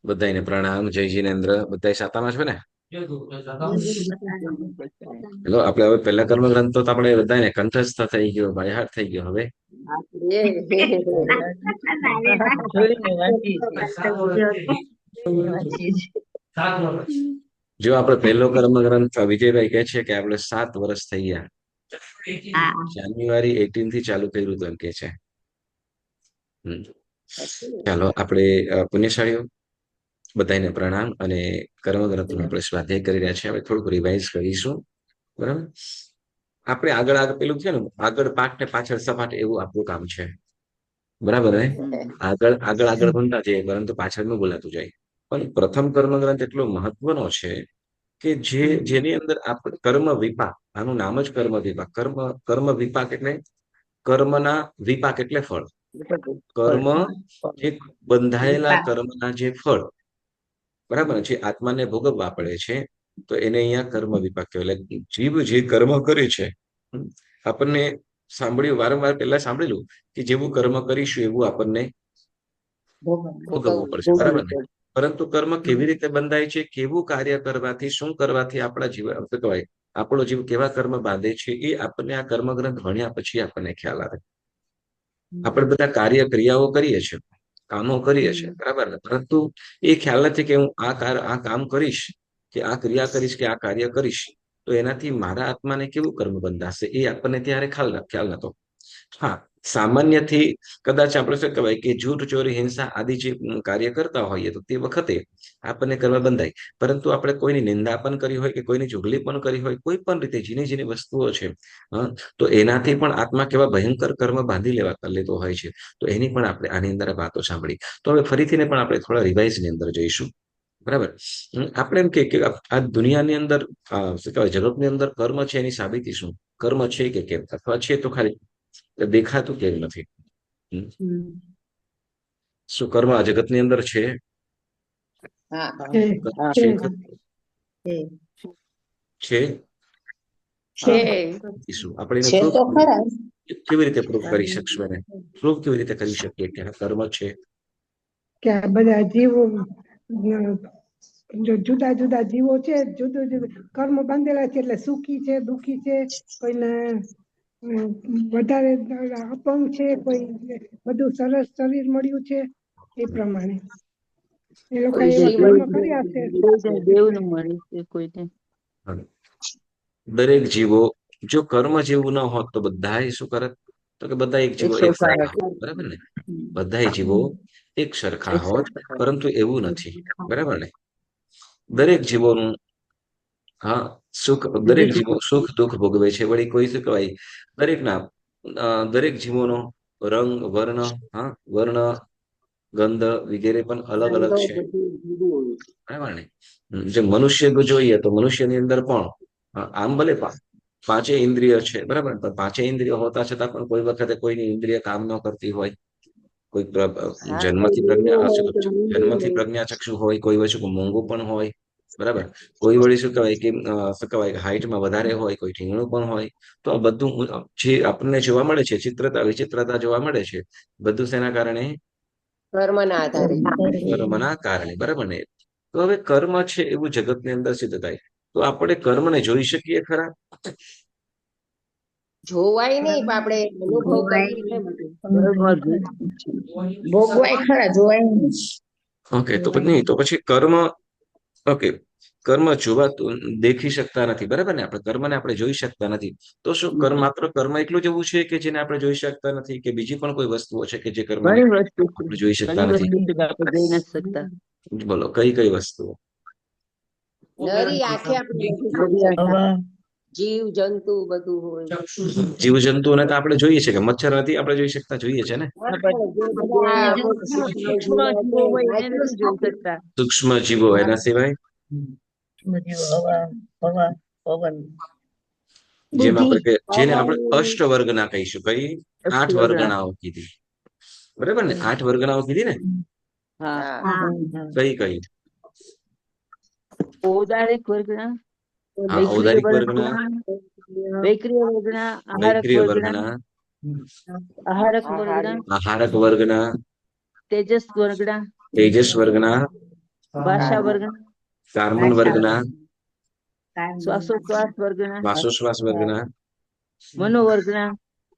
બધાને પ્રણામ. જય જીનેન્દ્ર. બધા સાતામાં છે ને? હેલો. આપણે હવે પહેલા કર્મગ્રંથ તો આપણે બધાને કંઠસ્થ થઈ ગયો, બાયહાટ થઈ ગયો. હવે જો આપણે પહેલો કર્મગ્રંથ વિજયભાઈ કહે છે કે આપણે 7 વર્ષ થઈ ગયા. જાન્યુઆરી 18 થી ચાલુ કર્યું હતું એમ કે છે. ચાલો આપણે પુણ્યશાળીઓ બધાને પ્રણામ. અને કર્મગ્રંથનું આપણે સ્વાધ્યાય કરી રહ્યા છીએ. હવે થોડુંક રિવાઇઝ કરીશું. બરાબર. આપણે આગળ પેલું છે ને, આગળ પાઠ ને પાછળ સપાટ, એવું આપણું કામ છે. બરાબર ને? આગળ ભણતા જઈએ, પરંતુ પાછળનું બોલાતું જાય. પણ પ્રથમ કર્મગ્રંથ એટલો મહત્વનો છે કે જેની અંદર આપણે કર્મ વિપાક, આનું નામ જ કર્મ વિપાક. કર્મ વિપાક એટલે કર્મના વિપાક એટલે ફળ. કર્મ જે બંધાયેલા કર્મના જે ફળ, બરાબર, જે આત્માને ભોગવવા પડે છે, તો એને અહીંયા કર્મ વિપાક કહેવાય. જીવ જે કર્મ કરે છે, આપણને સાંભળ્યું, વારંવાર પહેલા સાંભળેલું કે જેવું કર્મ કરીશું એવું આપણને ભોગવવું પડશે. બરાબર ને? પરંતુ કર્મ કેવી રીતે બંધાય છે, કેવું કાર્ય કરવાથી, શું કરવાથી આપણા જીવન કહેવાય, આપણો જીવ કેવા કર્મ બાંધે છે, એ આપણને આ કર્મગ્રંથ ભણ્યા પછી આપણને ખ્યાલ આવે. આપણે બધા કાર્ય ક્રિયાઓ કરીએ છીએ, કામો કરીએ છીએ, બરાબર ને? પરંતુ એ ખ્યાલ નથી કે હું આ કામ કરીશ, કે આ ક્રિયા કરીશ, કે આ કાર્ય કરીશ, તો એનાથી મારા આત્માને કેવું કર્મ બંધાશે, એ આપણને ત્યારે ખ્યાલ નતો. હા, સામાન્યથી કદાચ આપણે શું કહેવાય કે જૂઠ, ચોરી, હિંસા આદિ જે કાર્ય કરતા હોઈએ, તો તે વખતે આપણને કર્મ બંધાય. પરંતુ આપણે કોઈની નિંદા પણ કરી હોય, કે કોઈની ચુગલી પણ કરી હોય, કોઈ પણ રીતે જેની જેની વસ્તુઓ છે, તો એનાથી પણ આત્મા કેવા ભયંકર કર્મ બાંધી લેતો હોય છે. તો એની પણ આપણે આની અંદર વાતો સાંભળી. તો હવે ફરીથી પણ આપણે થોડા રિવાઇઝની અંદર જઈશું. બરાબર. આપણે એમ કે આ દુનિયાની અંદર શું કહેવાય, જગતની અંદર કર્મ છે, એની સાબિતી શું? કર્મ છે કે કેમ, અથવા છે તો ખાલી દેખાતું કેમ નથી? શું કર્મ આ જગતની અંદર છે? છે. શું આપણે એને પ્રૂફ કેવી રીતે પ્રૂફ કરી શકશું? એને પ્રૂફ કેવી રીતે કરી શકીએ કે કર્મ છે? કે આ બધા જીવો, જુદા જુદા જીવો છે, જુદું જુદું કર્મ બાંધેલા છે, એટલે સુખી છે, દુખી છે, કોઈને વધારે અપંગ છે, કોઈ બધું સરસ શરીર મળ્યું છે, એ પ્રમાણે એ લોકો એવા કર્મ કર્યા છે. દરેક જીવો જો કર્મ જેવું ન હોત તો બધા શું કરત? તો કે બધા એક જીવો એક સરખા હોત. બરાબર ને? બધા જીવો એક સરખા હોત, પરંતુ એવું નથી. બરાબર ને? દરેક જીવોનું દરેક જીવો સુખ દુઃખ ભોગવે છે. વળી કોઈ શું કહેવાય, દરેક જીવોનો રંગ, વર્ણ, ગંધ વગેરે પણ અલગ અલગ છે. બરાબર ને? જે મનુષ્ય જોઈએ તો મનુષ્યની અંદર પણ આમ ભલે પાંચે ઇન્દ્રિય છે, બરાબર, પણ પાંચે ઇન્દ્રિય હોતા છતાં પણ કોઈ વખતે કોઈની ઇન્દ્રિય કામ ન કરતી હોય. કોઈ જન્મથી પ્રજ્ઞાચક્ષુ હોય, કોઈ વસ્તુ મોંઘું પણ હોય. બરાબર. કોઈ વળી શું કહેવાય હાઈટમાં વધારે હોય, કોઈ ઠીંગણું પણ હોય. તો આ બધું જે આપણને જોવા મળે છે, ચિત્રતા વિચિત્રતા જોવા મળે છે, બધું શેના કારણે? કર્મના કારણે. બરાબર ને? તો હવે કર્મ છે એવું જગતની અંદર સિદ્ધ થાય, તો આપણે કર્મને જોઈ શકીએ ખરા? જોવાય નહીં, આપણે અનુભવ કરીએ. ભોગવાય ખરા, જોવાય નહીં. ઓકે, તો નહીં, તો પછી કર્મ, ઓકે, કર્મ જોવાતું દેખી શકતા નથી. બરાબર ને? આપણે કર્મને આપણે જોઈ શકતા નથી. તો શું માત્ર કર્મ એટલું જ એવું છે કે જેને આપણે જોઈ શકતા નથી, કે બીજી પણ કોઈ વસ્તુઓ છે કે જે કર્મ આપણે જોઈ શકતા નથી? બોલો, કઈ કઈ વસ્તુઓ? નરી આંખે આપણે જીવ જંતુ બધું હોય. જીવ જંતુઓને તો આપણે જોઈએ છે, કે મચ્છર નથી આપણે જોઈ શકતા? જોઈએ છે ને. સૂક્ષ્મ જીવો એના સિવાય જેને આપણે અષ્ટવર્ગના કહીશું. કઈ? 8 વર્ગણાઓ કીધી. બરાબર ને? 8 વર્ગણાઓ કીધી ને. કઈ કઈ? ઔદારિક વર્ગના, ઔદારિક વર્ગના, વૈક્રિય વર્ગના, વૈક્રિય વર્ગના, આહારક વર્ગના, આહારક વર્ગના, તેજસ વર્ગના, તેજસ વર્ગના, ભાષા વર્ગના, કાર્બન વર્ગના, શ્વાસોશ્વાસ વર્ગના, શ્વાસોશ્વાસ વર્ગના, મનોવર્ગના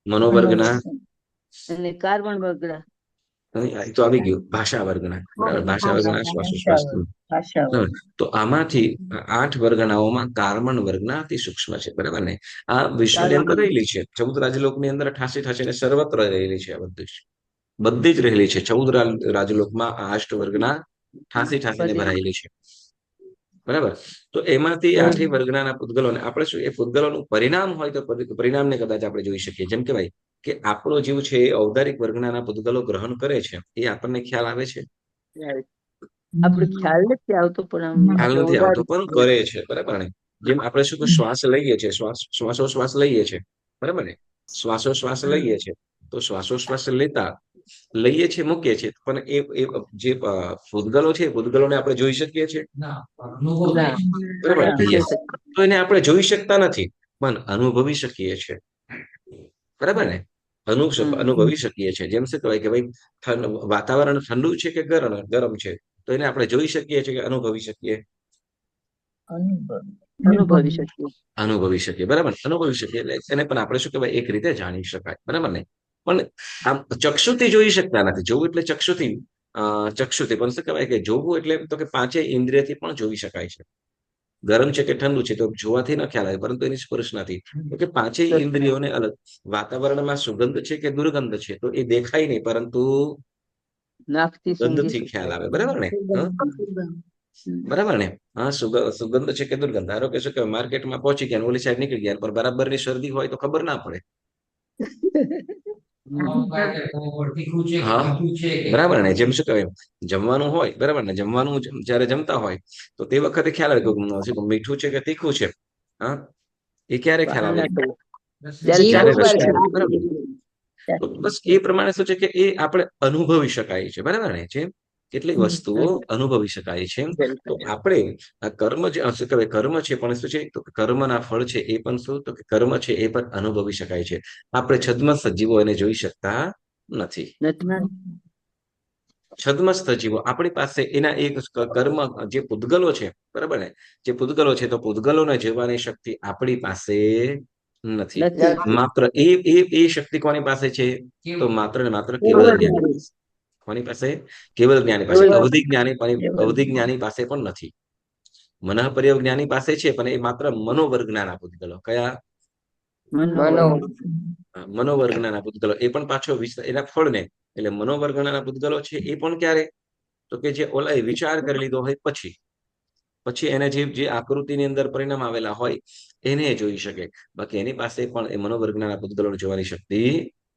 મનોવર્ગના, અને કાર્બન વર્ગના. અને એ તો આવી ગયું ભાષા વર્ગના, બરાબર. ભાષા વર્ગના, શ્વાસોશ્વાસ. બરાબર. તો આમાંથી 8 વર્ગનાઓમાં કાર્બન વર્ગના અતિ સૂક્ષ્મ છે, બરાબર ને. આ વિશ્વની અંદર રહેલી છે, 14 રાજલોકની અંદર ઠાસી ઠાસીને સર્વત્ર રહેલી છે. આ બધી જ રહેલી છે. 14 રાજલોકમાં આ 8 વર્ગના ઠાસી ઠાસીને ભરાયેલી છે, બરાબર. તો એમાંથી 8 વર્ગના પૂતગલોને આપણે શું, એ પૂતગલોનું પરિણામ હોય તો પરિણામને કદાચ આપણે જોઈ શકીએ. જેમ કે ભાઈ કે આપણો જીવ છે એ ઔદારિક વર્ગના પૂતગલો ગ્રહણ કરે છે, એ આપણને ખ્યાલ આવે છે? આપણે ખ્યાલ નથી આવતો, પણ ખ્યાલ નથી આવતો, પણ કરે છે, બરાબર ને. જેમ આપણે શું શ્વાસ લઈએ છીએ, શ્વાસોશ્વાસ લઈએ છીએ, બરાબર ને. શ્વાસોશ્વાસ લઈએ છીએ, તો શ્વાસોશ્વાસ લઈએ છીએ, મૂકીએ છીએ, પણ એ જે પૂતગલો છે, એ પૂતગલોને આપણે જોઈ શકીએ છીએ? બરાબર. તો એને આપણે જોઈ શકતા નથી, પણ અનુભવી શકીએ છીએ, બરાબર ને. અનુભવી શકીએ છીએ. જેમ શું કહેવાય કે ભાઈ વાતાવરણ ઠંડુ છે કે ગરમ છે, તો એને આપણે જોઈ શકીએ છીએ કે અનુભવી શકીએ? અનુભવી શકીએ, બરાબર. અનુભવી શકીએ એટલે એને પણ આપણે શું કહેવાય, એક રીતે જાણી શકાય, બરાબર ને. પણ આમ ચક્ષુથી જોઈ શકતા નથી. જોવું એટલે ચક્ષુથી પણ શું કહેવાય કે જોવું એટલે તો કે 5 ઇન્દ્રિયથી પણ જોઈ શકાય છે. ગરમ છે કે ઠંડુ છે તો જોવાથી ન ખ્યાલ આવે, પરંતુ એની સ્પર્શનાથી. તો કે 5 ઇન્દ્રિયોને અલગ. વાતાવરણમાં સુગંધ છે કે દુર્ગંધ છે, તો એ દેખાય નહીં, પરંતુ ગંધથી ખ્યાલ આવે, બરાબર ને. બરાબર ને. હા, સુગંધ છે કે દુર્ગંધ. ધારો કે શું કે માર્કેટમાં પહોંચી ગયા, ઓલી સાઈડ નીકળી ગયા, પણ બરાબરની શરદી હોય તો ખબર ના પડે. હા, બરાબર ને. જેમ શું કહેવાય, જમવાનું હોય, બરાબર ને. જમવાનું જયારે જમતા હોય તો તે વખતે ખ્યાલ આવે કે મીઠું છે કે તીખું છે. હા, એ ક્યારે ખ્યાલ આવે? જીભ ઉપર છે. બરાબર. તો બસ એ પ્રમાણે શું છે કે એ આપણે અનુભવી શકાય છે, બરાબર ને. જેમ કેટલીક વસ્તુઓ અનુભવી શકાય છે. તો આપણે આ કર્મ જે શું કહેવાય, કર્મ છે, પણ શું છે તો કર્મના ફળ છે એ પણ શું, તો કે કર્મ છે એ પણ અનુભવી શકાય છે. આપણે છદ્મસ્ત જીવો એને જોઈ શકતા નથી. છદ્મસ્ત જીવો આપણી પાસે એના એક કર્મ જે પૂતગલો છે, બરાબર ને. જે પૂતગલો છે, તો પૂતગલોને જોવાની શક્તિ આપણી પાસે નથી. માત્ર એ શક્તિ કોની પાસે છે? તો માત્ર ને માત્ર કેવલ જ્ઞાની. કોની પાસે? કેવલ જ્ઞાની પાસે. અવધિ જ્ઞાની પાસે પણ નથી. મનઃપર્યવ જ્ઞાની પાસે છે, પણ એ માત્ર મનોવર્ગના પૂતગલો. કયા? મનોવર્ગના પૂતગલો. એ પણ પાછો એના ફળને, એટલે મનોવર્ગના પૂતગલો છે એ પણ ક્યારે? તો કે જે ઓલા વિચાર કરી લીધો હોય પછી એને જે આકૃતિની અંદર પરિણામ આવેલા હોય એને જોઈ શકે. બાકી એની પાસે પણ એ મનોવર્ગના પૂતગલોને જોવાની શક્તિ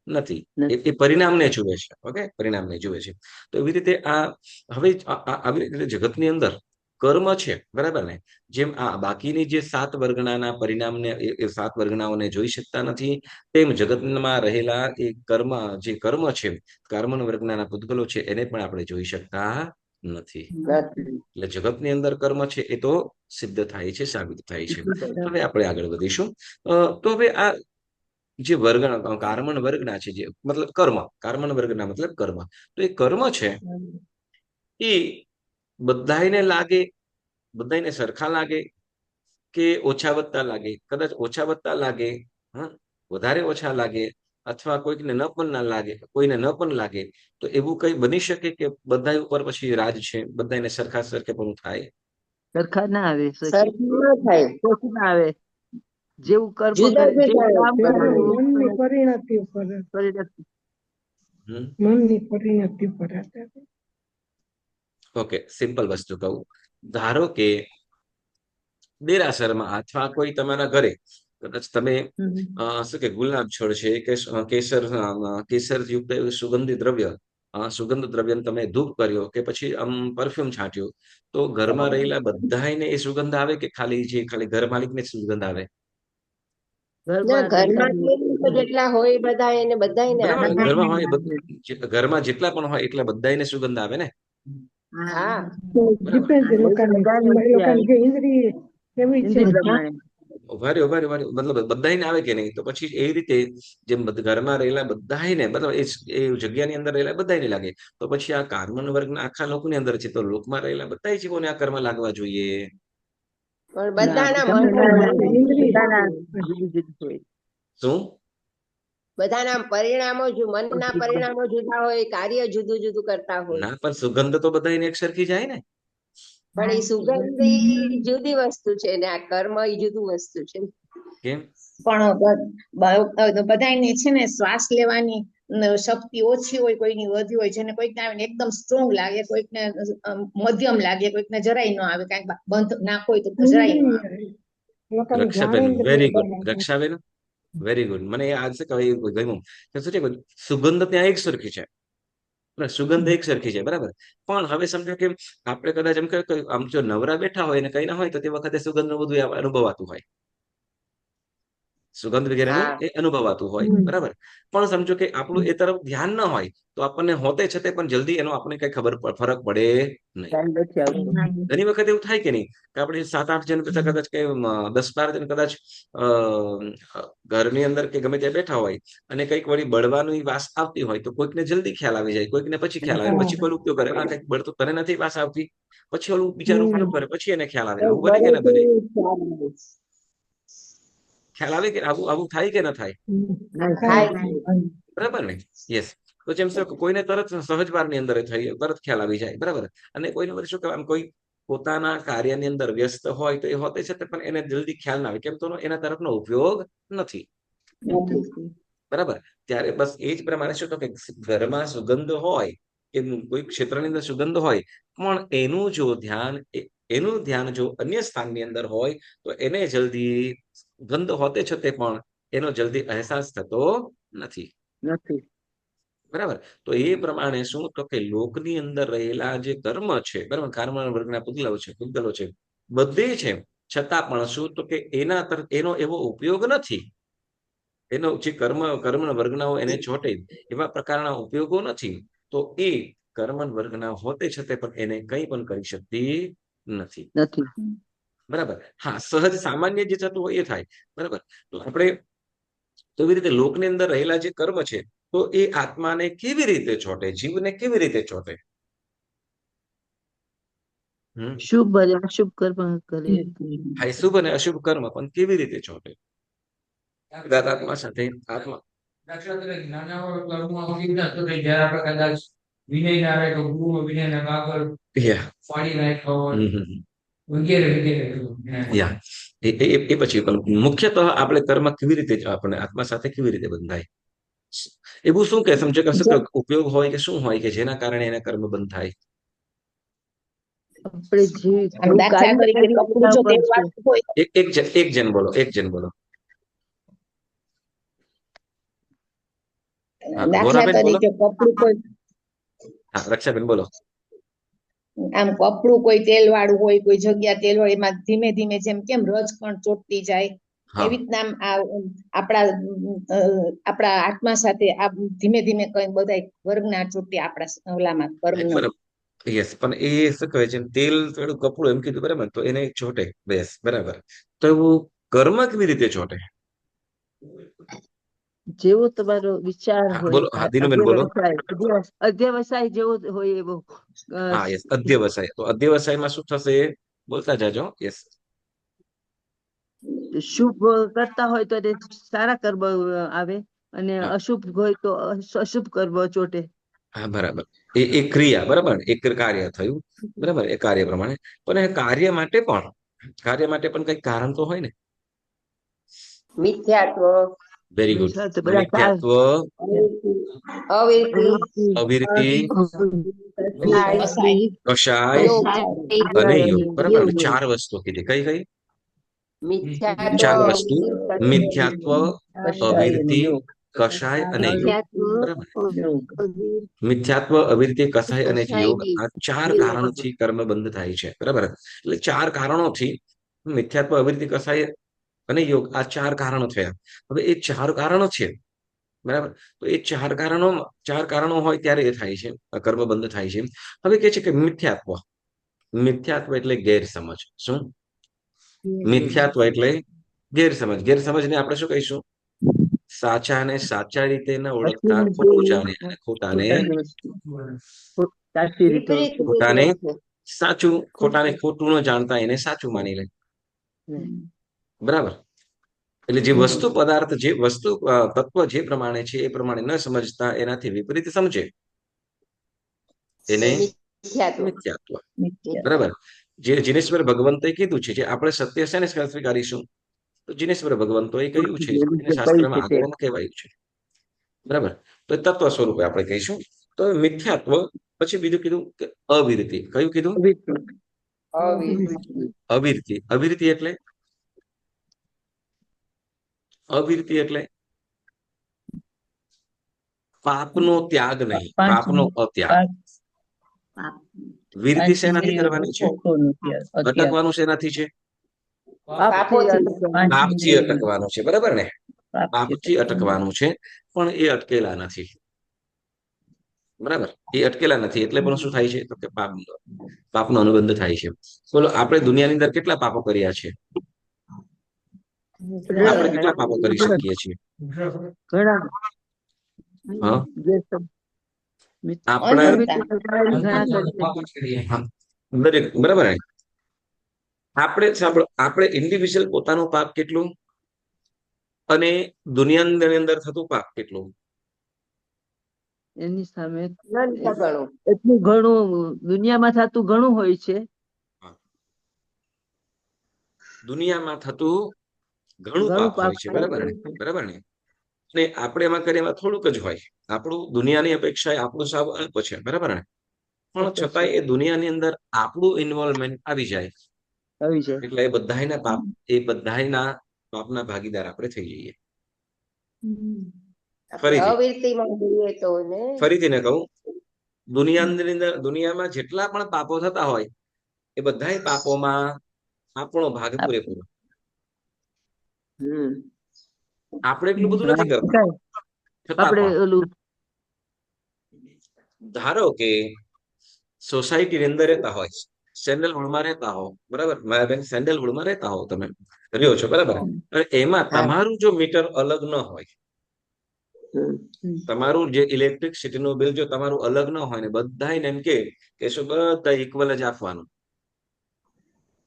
નથી. એ પરિણામને જુએ છે. ઓકે, પરિણામને જુએ છે. તો એવી રીતે હવે આવી રીતે જગતની અંદર કર્મ છે, બરાબર ને. જેમ આ બાકીની જે 7 વર્ગના પરિણામને એ 7 વર્ગનાઓને જોઈ શકતા નથી, તેમ જગતમાં રહેલા એ જે કર્મ છે, કર્મ વર્ગના પૂતગલો છે, એને પણ આપણે જોઈ શકતા નથી. એટલે જગતની અંદર કર્મ છે એ તો સિદ્ધ થાય છે, સાબિત થાય છે. હવે આપણે આગળ વધીશું. તો હવે આ જે કાર્મણ વર્ગના છે, જે મતલબ કાર્મણ વર્ગના મતલબ કર્મ. તો એ કર્મ છે એ બધાને સરખા લાગે કે ઓછા વધતા લાગે? કદાચ ઓછા વધતા લાગે, વધારે ઓછા લાગે, અથવા કોઈને ન પણ લાગે. તો એવું કઈ બની શકે કે બધા ઉપર પછી રાજ છે, બધાને સરખે પણ થાય? સરખા ના આવે, ના આવે. જેવું કર્મ કરે, જેવું કામ કરે, મનની પરિણતિ ઉપર. મનની પરિણતિ ઉપર. ઓકે, સિમ્પલ વસ્તુ કહું. ધારો કે દેરાસરમાં અથવા કોઈ તમારા ઘરે કદાચ તમે શું કે ગુલાબ છોડ છે કે કેસર યુક્ત સુગંધિત દ્રવ્ય તમે ધૂપ કર્યો કે પછી પરફ્યુમ છાંટ્યું, તો ઘરમાં રહેલા બધાને એ સુગંધ આવે કે ખાલી ઘર માલિકને સુગંધ આવે? જેટલા હોય બધા એને બધાને ઘરમાં જેટલા પણ હોય એટલા બધાને સુગંધ આવે ને. હા, ડિપેન્ડ લોકોની જે ઇન્દ્રિય કેવી છે. ઉભા રહ્યો મતલબ બધાને આવે કે નહીં, તો પછી એ રીતે જેમ ઘરમાં રહેલા બધાને મતલબ એ જગ્યાની અંદર રહેલા બધાને લાગે, તો પછી આ કાર્બન વર્ગના આખા લોકોની અંદર છે, તો લોકમાં રહેલા બધા જીવોને આ કર્મ લાગવા જોઈએ. પણ ના, બધાના બધાના ઇન્દ્રિય. જુદું જુદું હોય. શું બધાના પરિણામો મનના પરિણામો જુદા હોય, કાર્ય જુદું જુદું કરતા હોય. ના, પણ સુગંધ તો બધાને એક સરખી જાય ને. પણ એ સુગંધ ઈ જુદી વસ્તુ છે ને આ કર્મ ઈ જુદું વસ્તુ છે. કેમ? પણ બધાને છે ને શ્વાસ લેવાની શક્તિ ઓછી હોય, કોઈની વધી હોય, જેને કોઈકને આવે ને એકદમ સ્ટ્રોંગ લાગે, કોઈકને મધ્યમ લાગે, કોઈકને જરાય ન આવે, કાંઈક બંધ નાખ હોય તો જરાય ન આવે. લોકોને રક્ષાબેન જ્ઞાનેન્દ્રિય વેરી ગુડ. બધાને. રક્ષાબેન વેરી ગુડ. મને આજ શું કહેવાય ગમ્યું કે શું છે કે સુગંધ ત્યાં એક સરખી છે, સુગંધ એક સરખી છે, બરાબર. પણ હવે સમજો કે આપણે કદાચ એમ કે આમ જો નવરા બેઠા હોય ને કઈ ના હોય, તો તે વખતે સુગંધનું બધું અનુભવાતું હોય, સુગંધ વગેરેનું હા એ અનુભવાતું હોય, બરાબર. પણ સમજો કે આપણું એ તરફ ધ્યાન ન હોય, તો આપણને હોતે છતાં પણ જલ્દી એનો આપણને કઈ ફરક પડે નહીં. ખ્યાલ નથી આવતો. ઘણી વખત એવું થાય કે નહીં કે આપણે 7-8 જણ કદાચ કે 10-12 જણ કદાચ ઘરની અંદર કે ગમે ત્યાં બેઠા હોય અને કંઈક વળી બળવાની વાસ આવતી હોય, તો કોઈકને જલ્દી ખ્યાલ આવી જાય, કોઈકને પછી ખ્યાલ આવે, પછી કોઈ ઉપયોગ કરે, આ કંઈક બળતું તને નથી વાસ આવતી, પછી ઓલું બિચારું ઉપયોગ કરે, પછી એને ખ્યાલ આવે. આવું બને કે ના બને? ખ્યાલ આવે કે આવું આવું થાય કે ના થાય? થાય. બરાબર ને? યસ. તો જેમ કોઈને તરત સહજવારની અંદર થઈ તરત ખ્યાલ આવી જાય, બરાબર. અને કોઈને વળી શું કહેવાય, કોઈ પોતાના કાર્યની અંદર વ્યસ્ત હોય તો એ હોતે છતાં પણ એને જલ્દી ખ્યાલ ના આવે, કેમ તો એના તરફનો ઉપયોગ નથી, બરાબર. ત્યારે બસ એ જ પ્રમાણે શું તો કે ઘરમાં સુગંધ હોય કે કોઈ ક્ષેત્રની અંદર સુગંધ હોય, પણ એનું ધ્યાન જો અન્ય સ્થાનની અંદર હોય, તો એને જલ્દી ગંધ હોતે છતાં પણ એનો જલ્દી અહેસાસ થતો નથી, બરાબર. તો એ પ્રમાણે શું તો કે લોકની અંદર રહેલા જે કર્મ છે, બરાબર, કર્મ વર્ગના પૂતગલો છે બધે છે, છતાં પણ શું તો કે એનો એવો ઉપયોગ નથી, એનો જે કર્મ વર્ગના એને ચોટે એવા પ્રકારના ઉપયોગો નથી, તો એ કર્મ વર્ગના હોતે છતાં પણ એને કંઈ પણ કરી શકતી નથી, બરાબર. હા, સહજ સામાન્ય જે થતું હોય એ થાય, બરાબર. તો આપણે તો એવી રીતે લોકની અંદર રહેલા જે કર્મ છે, તો એ આત્માને કેવી રીતે ચોટે, જીવને કેવી રીતે ચોટે? શુભ અને અશુભ કર્મ કરે. હા, શુભ અને અશુભ કર્મ પણ કેવી રીતે ચોટે? આત્મા સાથે આત્મા દાખલા તરીકે નાના કર્મમાં અવિજ્ઞાન તો થઈ જ્યારે આપણે કદાચ વિનય ના આવે તો ગુરુ વિનયના કાગળ ફાડી નાખ્યો હોય વગેરે વગેરે. એ પછી પણ મુખ્યતઃ આપણે કર્મ કેવી રીતે આપણે આત્મા સાથે કેવી રીતે બંધાય, એવું શું કે સમજો કે ઉપયોગ હોય કે શું હોય કે જેના કારણે એના કર્મ બંધ થાય? આપણે જે દાખલા તરીકે કપડું જો પહેરવાનું હોય, એક જણ બોલો. દાખલા તરીકે કપડું કોઈ હા, રક્ષાબેન બોલો. આમ કપડું કોઈ તેલ વાળું હોય, કોઈ જગ્યા તેલ હોય, એમાં ધીમે ધીમે જેમ કેમ રજકણ ચોટતી જાય, એવી રીતના આપણા આત્મા સાથે આ ધીમે ધીમે કઈ બધા વર્ગના ચોટે આપણા ઓલામાં કર્મ. યસ, પણ એ શું કહે છે, તેલ થોડું કપડું એમ કીધું, બરાબર, તો એને ચોટે, બેસ, બરાબર. તો એવું કર્મ કેવી રીતે ચોટે? જેવો તમારો વિચાર હોય, બોલો. હા, દિનુબેન બોલો. અધ્યવસાય જેવો હોય એવો. હા, યસ, અધ્યવસાય. તો અધ્યવસાયમાં શું થશે? બોલતા જાજો. યસ. શુભ કરતા હોય તો સારા કર્મ આવે, અને અશુભ હોય તો અશુભ કર્મ ચોટે. હા, બરાબર. એ ક્રિયા, બરાબર, એક કાર્ય થયું, બરાબર, એ કાર્ય પ્રમાણે. પણ એ કાર્ય માટે પણ કઈક કારણ તો હોય ને. મિથ્યાત્વ. Very good. મિથ્યાત્વ, અવિરતિ, કષાય અને યોગ, બરાબર. 4 વસ્તુ કીધી. કઈ? મિથ્યાત્વ, 4 વસ્તુ: મિથ્યાત્વ, અવિરતિ, કષાય અને યોગ, બરાબર. મિથ્યાત્વ, અવિરતિ, કષાય અને યોગ, આ 4 કારણોથી કર્મ બંધ થાય છે, બરાબર. એટલે 4 કારણોથી મિથ્યાત્વ, અવિરતિ, કષાય અને યોગ, આ 4 કારણો થયા. હવે એ 4 કારણો છે, બરાબર. તો એ 4 કારણો હોય ત્યારે એ થાય છે, કર્મ બંધ થાય છે. હવે કે છે કે મિથ્યાત્વ એટલે ગેરસમજ. શું મિથ્યાત્વ એટલે? ગેરસમજને આપણે શું કહીશું? સાચાને સાચા રીતે ન ઓળખતા ખોટું જાણે અને ખોટાને સાચી રીતે વિપરીત ખોટાને રીતે છે. સાચું, ખોટાને ખોટું ન જાણતા એને સાચું માની લે. બરાબર. એટલે જે વસ્તુ પદાર્થ, જે વસ્તુ તત્વ જે પ્રમાણે છે એ પ્રમાણે ન સમજતા એનાથી વિપરીત સમજે એને મિથ્યાત્વ. મિથ્યાત્વ. બરાબર. જે જીનેશ્વર ભગવંતે કીધું છે, જે આપણે સત્ય શેને સ્વીકારીશું? તો જીનેશ્વર ભગવંતોએ કહ્યું છે, એને શાસ્ત્રમાં આગળમાં કહેવાયું છે. બરાબર. તો એ તત્વ સ્વરૂપે આપણે કહીશું. તો મિથ્યાત્વ. પછી બીજું કીધું કે અવિરતિ. કયું કીધું? અવિરતિ. અવિરતિ એટલે અવિરતિ એટલે પાપનો ત્યાગ નહીં, પાપનો અત્યાગ. વિરતિ શેનાથી કરવાની છે? અટકવાનું શેનાથી છે? પાપથી અટકવાનું છે. બરાબર ને? પાપથી અટકવાનું છે, પણ એ અટકેલા નથી. બરાબર. એ અટકેલા નથી એટલે પણ શું થાય છે? તો કે પાપનો અનુબંધ થાય છે. બોલો, આપણે દુનિયાની અંદર કેટલા પાપો કર્યા છે? આપણે કેટલા પાપો કરી શકીએ છીએ? હા, આપણે દરેક. બરાબર ને? આપણે સાંભળો, આપણે ઇન્ડિવિજ્યુઅલ પોતાનું પાપ કેટલું અને દુનિયાની અંદર થતું પાપ કેટલું? એની સામે અનંત ગણું. એટલું ઘણું દુનિયામાં થતું ઘણું હોય છે. દુનિયામાં થતું ઘણું પાપ હોય છે. બરાબર ને? બરાબર ને? ને આપણે એમાં કરીએ એમાં થોડુંક જ હોય. આપણું દુનિયાની અપેક્ષાએ આપણું સાવ અલ્પ છે. બરાબર ને? પણ છતાંય એ દુનિયાની અંદર આપણું ઇન્વોલ્વમેન્ટ આવી જાય એટલે એ બધાયના પાપના ભાગીદાર આપણે થઈ જઈએ. ફરીથી ને કહું, દુનિયામાં જેટલા પણ પાપો થતા હોય એ બધાય પાપોમાં આપણો ભાગ પૂરેપૂરો. આપણે એટલું બધું નથી કરતા. ધારો કે સોસાયટીની અંદર રહેતા હોય, સેન્ડલવુડમાં રહેતા હો, બરાબર? મારા બેન સેન્ડલવુડમાં રહેતા હો, તમે રહ્યો છો, બરાબર? અને એમાં તમારું જો મીટર અલગ ન હોય, તમારું જે ઇલેક્ટ્રિસિટીનું બિલ જો તમારું અલગ ન હોય ને બધાને એમ કે શું બધા ઇક્વલ જ આપવાનું,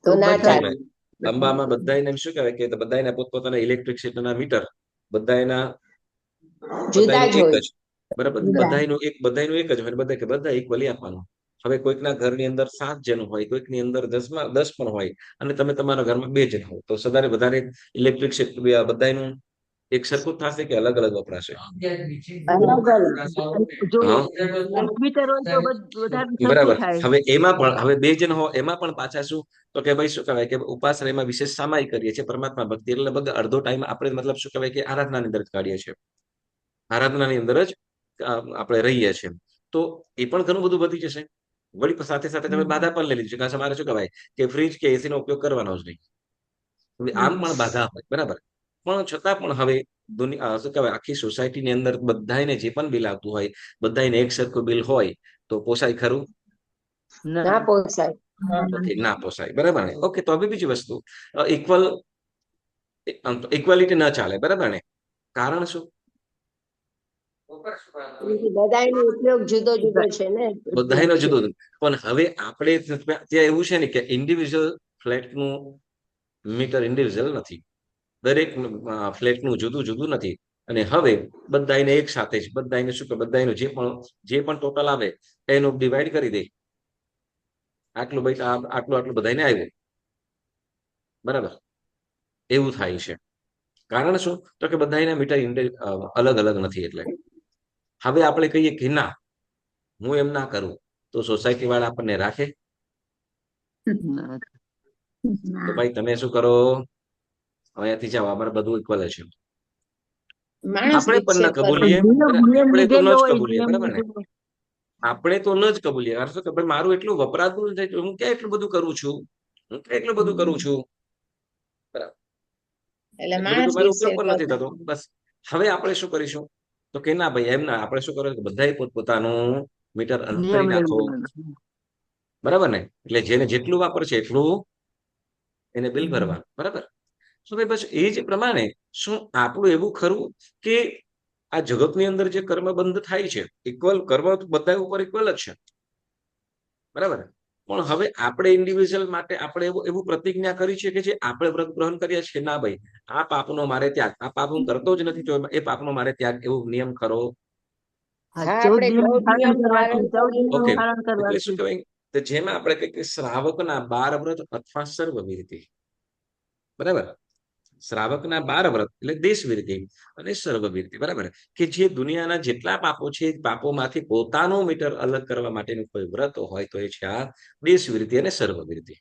તો ના ચાલે. અંબામાં બધાને એમ શું કહેવાય કે બધાના પોતપોતાના ઇલેક્ટ્રિસિટીના મીટર બધાના જુદા જ હોય. બરાબર? બધાનું એક જ હોય, બધા કે બધા ઇક્વલી આપવાનું. હવે કોઈકના ઘરની અંદર 7 જણ હોય, કોઈકની અંદર 10 પણ હોય, અને તમે તમારા ઘરમાં 2 જણ હો, તો વધારે ઇલેક્ટ્રિસિટી બધાનું એક સરખું જ થશે કે અલગ અલગ વપરાશે? બરાબર. હવે એમાં પણ હવે 2 જણ હો, એમાં પણ પાછા શું તો કે ભાઈ શું કહેવાય કે ઉપાસનામાં વિશેષ સામાયિક કરીએ છીએ, પરમાત્મા ભક્તિ. એટલે લગભગ અડધો ટાઈમ આપણે મતલબ શું કહેવાય કે આરાધનાની અંદર કાઢીએ છીએ, આરાધનાની અંદર જ આપણે રહીએ છીએ. તો એ પણ ઘણું બધું વધી જશે. વળી સાથે સાથે તમે બાધા પણ લઈ લીધી છે, કારણ કે મારે શું કહેવાય કે ફ્રીજ કે એસી નો ઉપયોગ કરવાનો જ નહીં. આમ પણ બાધા હોય, બરાબર? પણ છતાં પણ હવે દુનિયા શું કહેવાય આખી સોસાયટીની અંદર બધાને જે પણ બિલ આવતું હોય, બધાને એક સરખું બિલ હોય તો પોસાય ખરું? ના પોસાય. ના પોસાય. બરાબર ને? ઓકે. તો હવે બીજી વસ્તુ, ઇક્વાલિટી ના ચાલે. બરાબર ને? કારણ શું? બધાનો ઉપયોગ જુદો જુદો છે ને. બધાનો જુદો. પણ હવે આપણે ત્યાં એવું છે ને કે ઇન્ડિવિજ્યુઅલ ફ્લેટનું મીટર ઇન્ડિવિજ્યુઅલ નથી, દરેક ફ્લેટનું જુદું જુદું નથી. અને હવે બધાને એક સાથે જ બધાને શું કે બધાનું જે પણ ટોટલ આવે એનું ડિવાઈડ કરી દે. આટલું બધાને આવ્યું, બરાબર? એવું થાય છે. કારણ શું? તો કે બધાના મીટર અલગ અલગ નથી. એટલે હવે આપણે કહીએ કે ના, હું એમ ના કરું, તો સોસાયટી વાળા આપણને રાખે? તો ભાઈ તમે શું કરો, અહીંયાથી જાઓ, અમારે બધું ઇક્વલ છે. આપણે પણ ન કબૂલીએ, આપણે તો ન જ કબૂલીએ. બરાબર ને? આપણે તો ન જ કબૂલીએ. કારણ કે ભાઈ મારું એટલું વપરાતું નથી, હું ક્યાં એટલું બધું કરું છું, બરાબર? ઉપયોગ પણ નથી થતો. બસ હવે આપણે શું કરીશું તો કે ના ભાઈ, એમ ના, આપણે શું કરીશું બધાએ પોતપોતાનું મીટર અલગ કરી નાખો. બરાબર ને? એટલે જેને જેટલું વાપરશે એટલું એને બિલ ભરવાનું. બરાબર? તો ભાઈ બસ એ જ પ્રમાણે શું આપણું એવું ખરું કે આ જગતની અંદર જે કર્મ બંધ થાય છે ઇક્વલ કર્મ બધા ઉપર ઇક્વલ જ છે, બરાબર. પણ હવે આપણે ઇન્ડિવિજ્યુઅલ માટે આપણે એવું પ્રતિજ્ઞા કરી છે કે જે આપણે વ્રત ગ્રહણ કરીએ છીએ, ના ભાઈ આ પાપનો મારે ત્યાગ, આ પાપ હું કરતો જ નથી તો એ પાપનો મારે ત્યાગ, એવો નિયમ ખરો? હા, 14 આપણે નિયમ 14 પાલન નિયમ કરવાથી, ધારણ 14 નિયમ ઓકે, પાલન એટલે કરવાથી. શું કહેવાય તો જેમાં આપણે કહીએ કે શ્રાવકના 12 વ્રત અથવા સર્વવિરતિ, બરાબર. શ્રાવકના 12 વ્રત એટલે દેશવિરતિ અને સર્વવિરતિ, બરાબર, કે જે દુનિયાના જેટલા પાપો છે એ પાપોમાંથી પોતાનો મીટર અલગ કરવા માટેનું કોઈ વ્રત હોય તો એ છે આ દેશવિરતિ અને સર્વવિરતિ,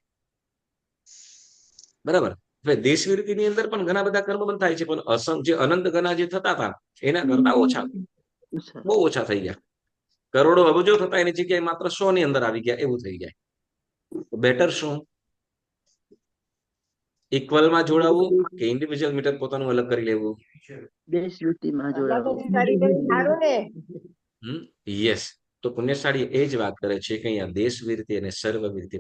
બરાબર. હવે દેશવિરતિની અંદર પણ ઘણા બધા કર્મ બંધ થાય છે, પણ જે અનંત ગણા જે થતા હતા એના કરતા ઓછા, બહુ ઓછા થઈ ગયા. કરોડો અબજો થતા એની જગ્યાએ માત્ર 100 ની અંદર આવી ગયા એવું થઈ જાય. બેટર શું? ઇક્વલમાં જોડાવવું કે ઇન્ડિવિજ્યુઅલ મીટર પોતાનું અલગ કરી લેવું? દેશવૃત્તિમાં અલગ જોડાવું. જ કરી દે સારું ને. યસ. તો પુણ્યશાળી એ જ વાત કરે છે કે અહીંયા દેશવિરતિ અને સર્વવિરતિ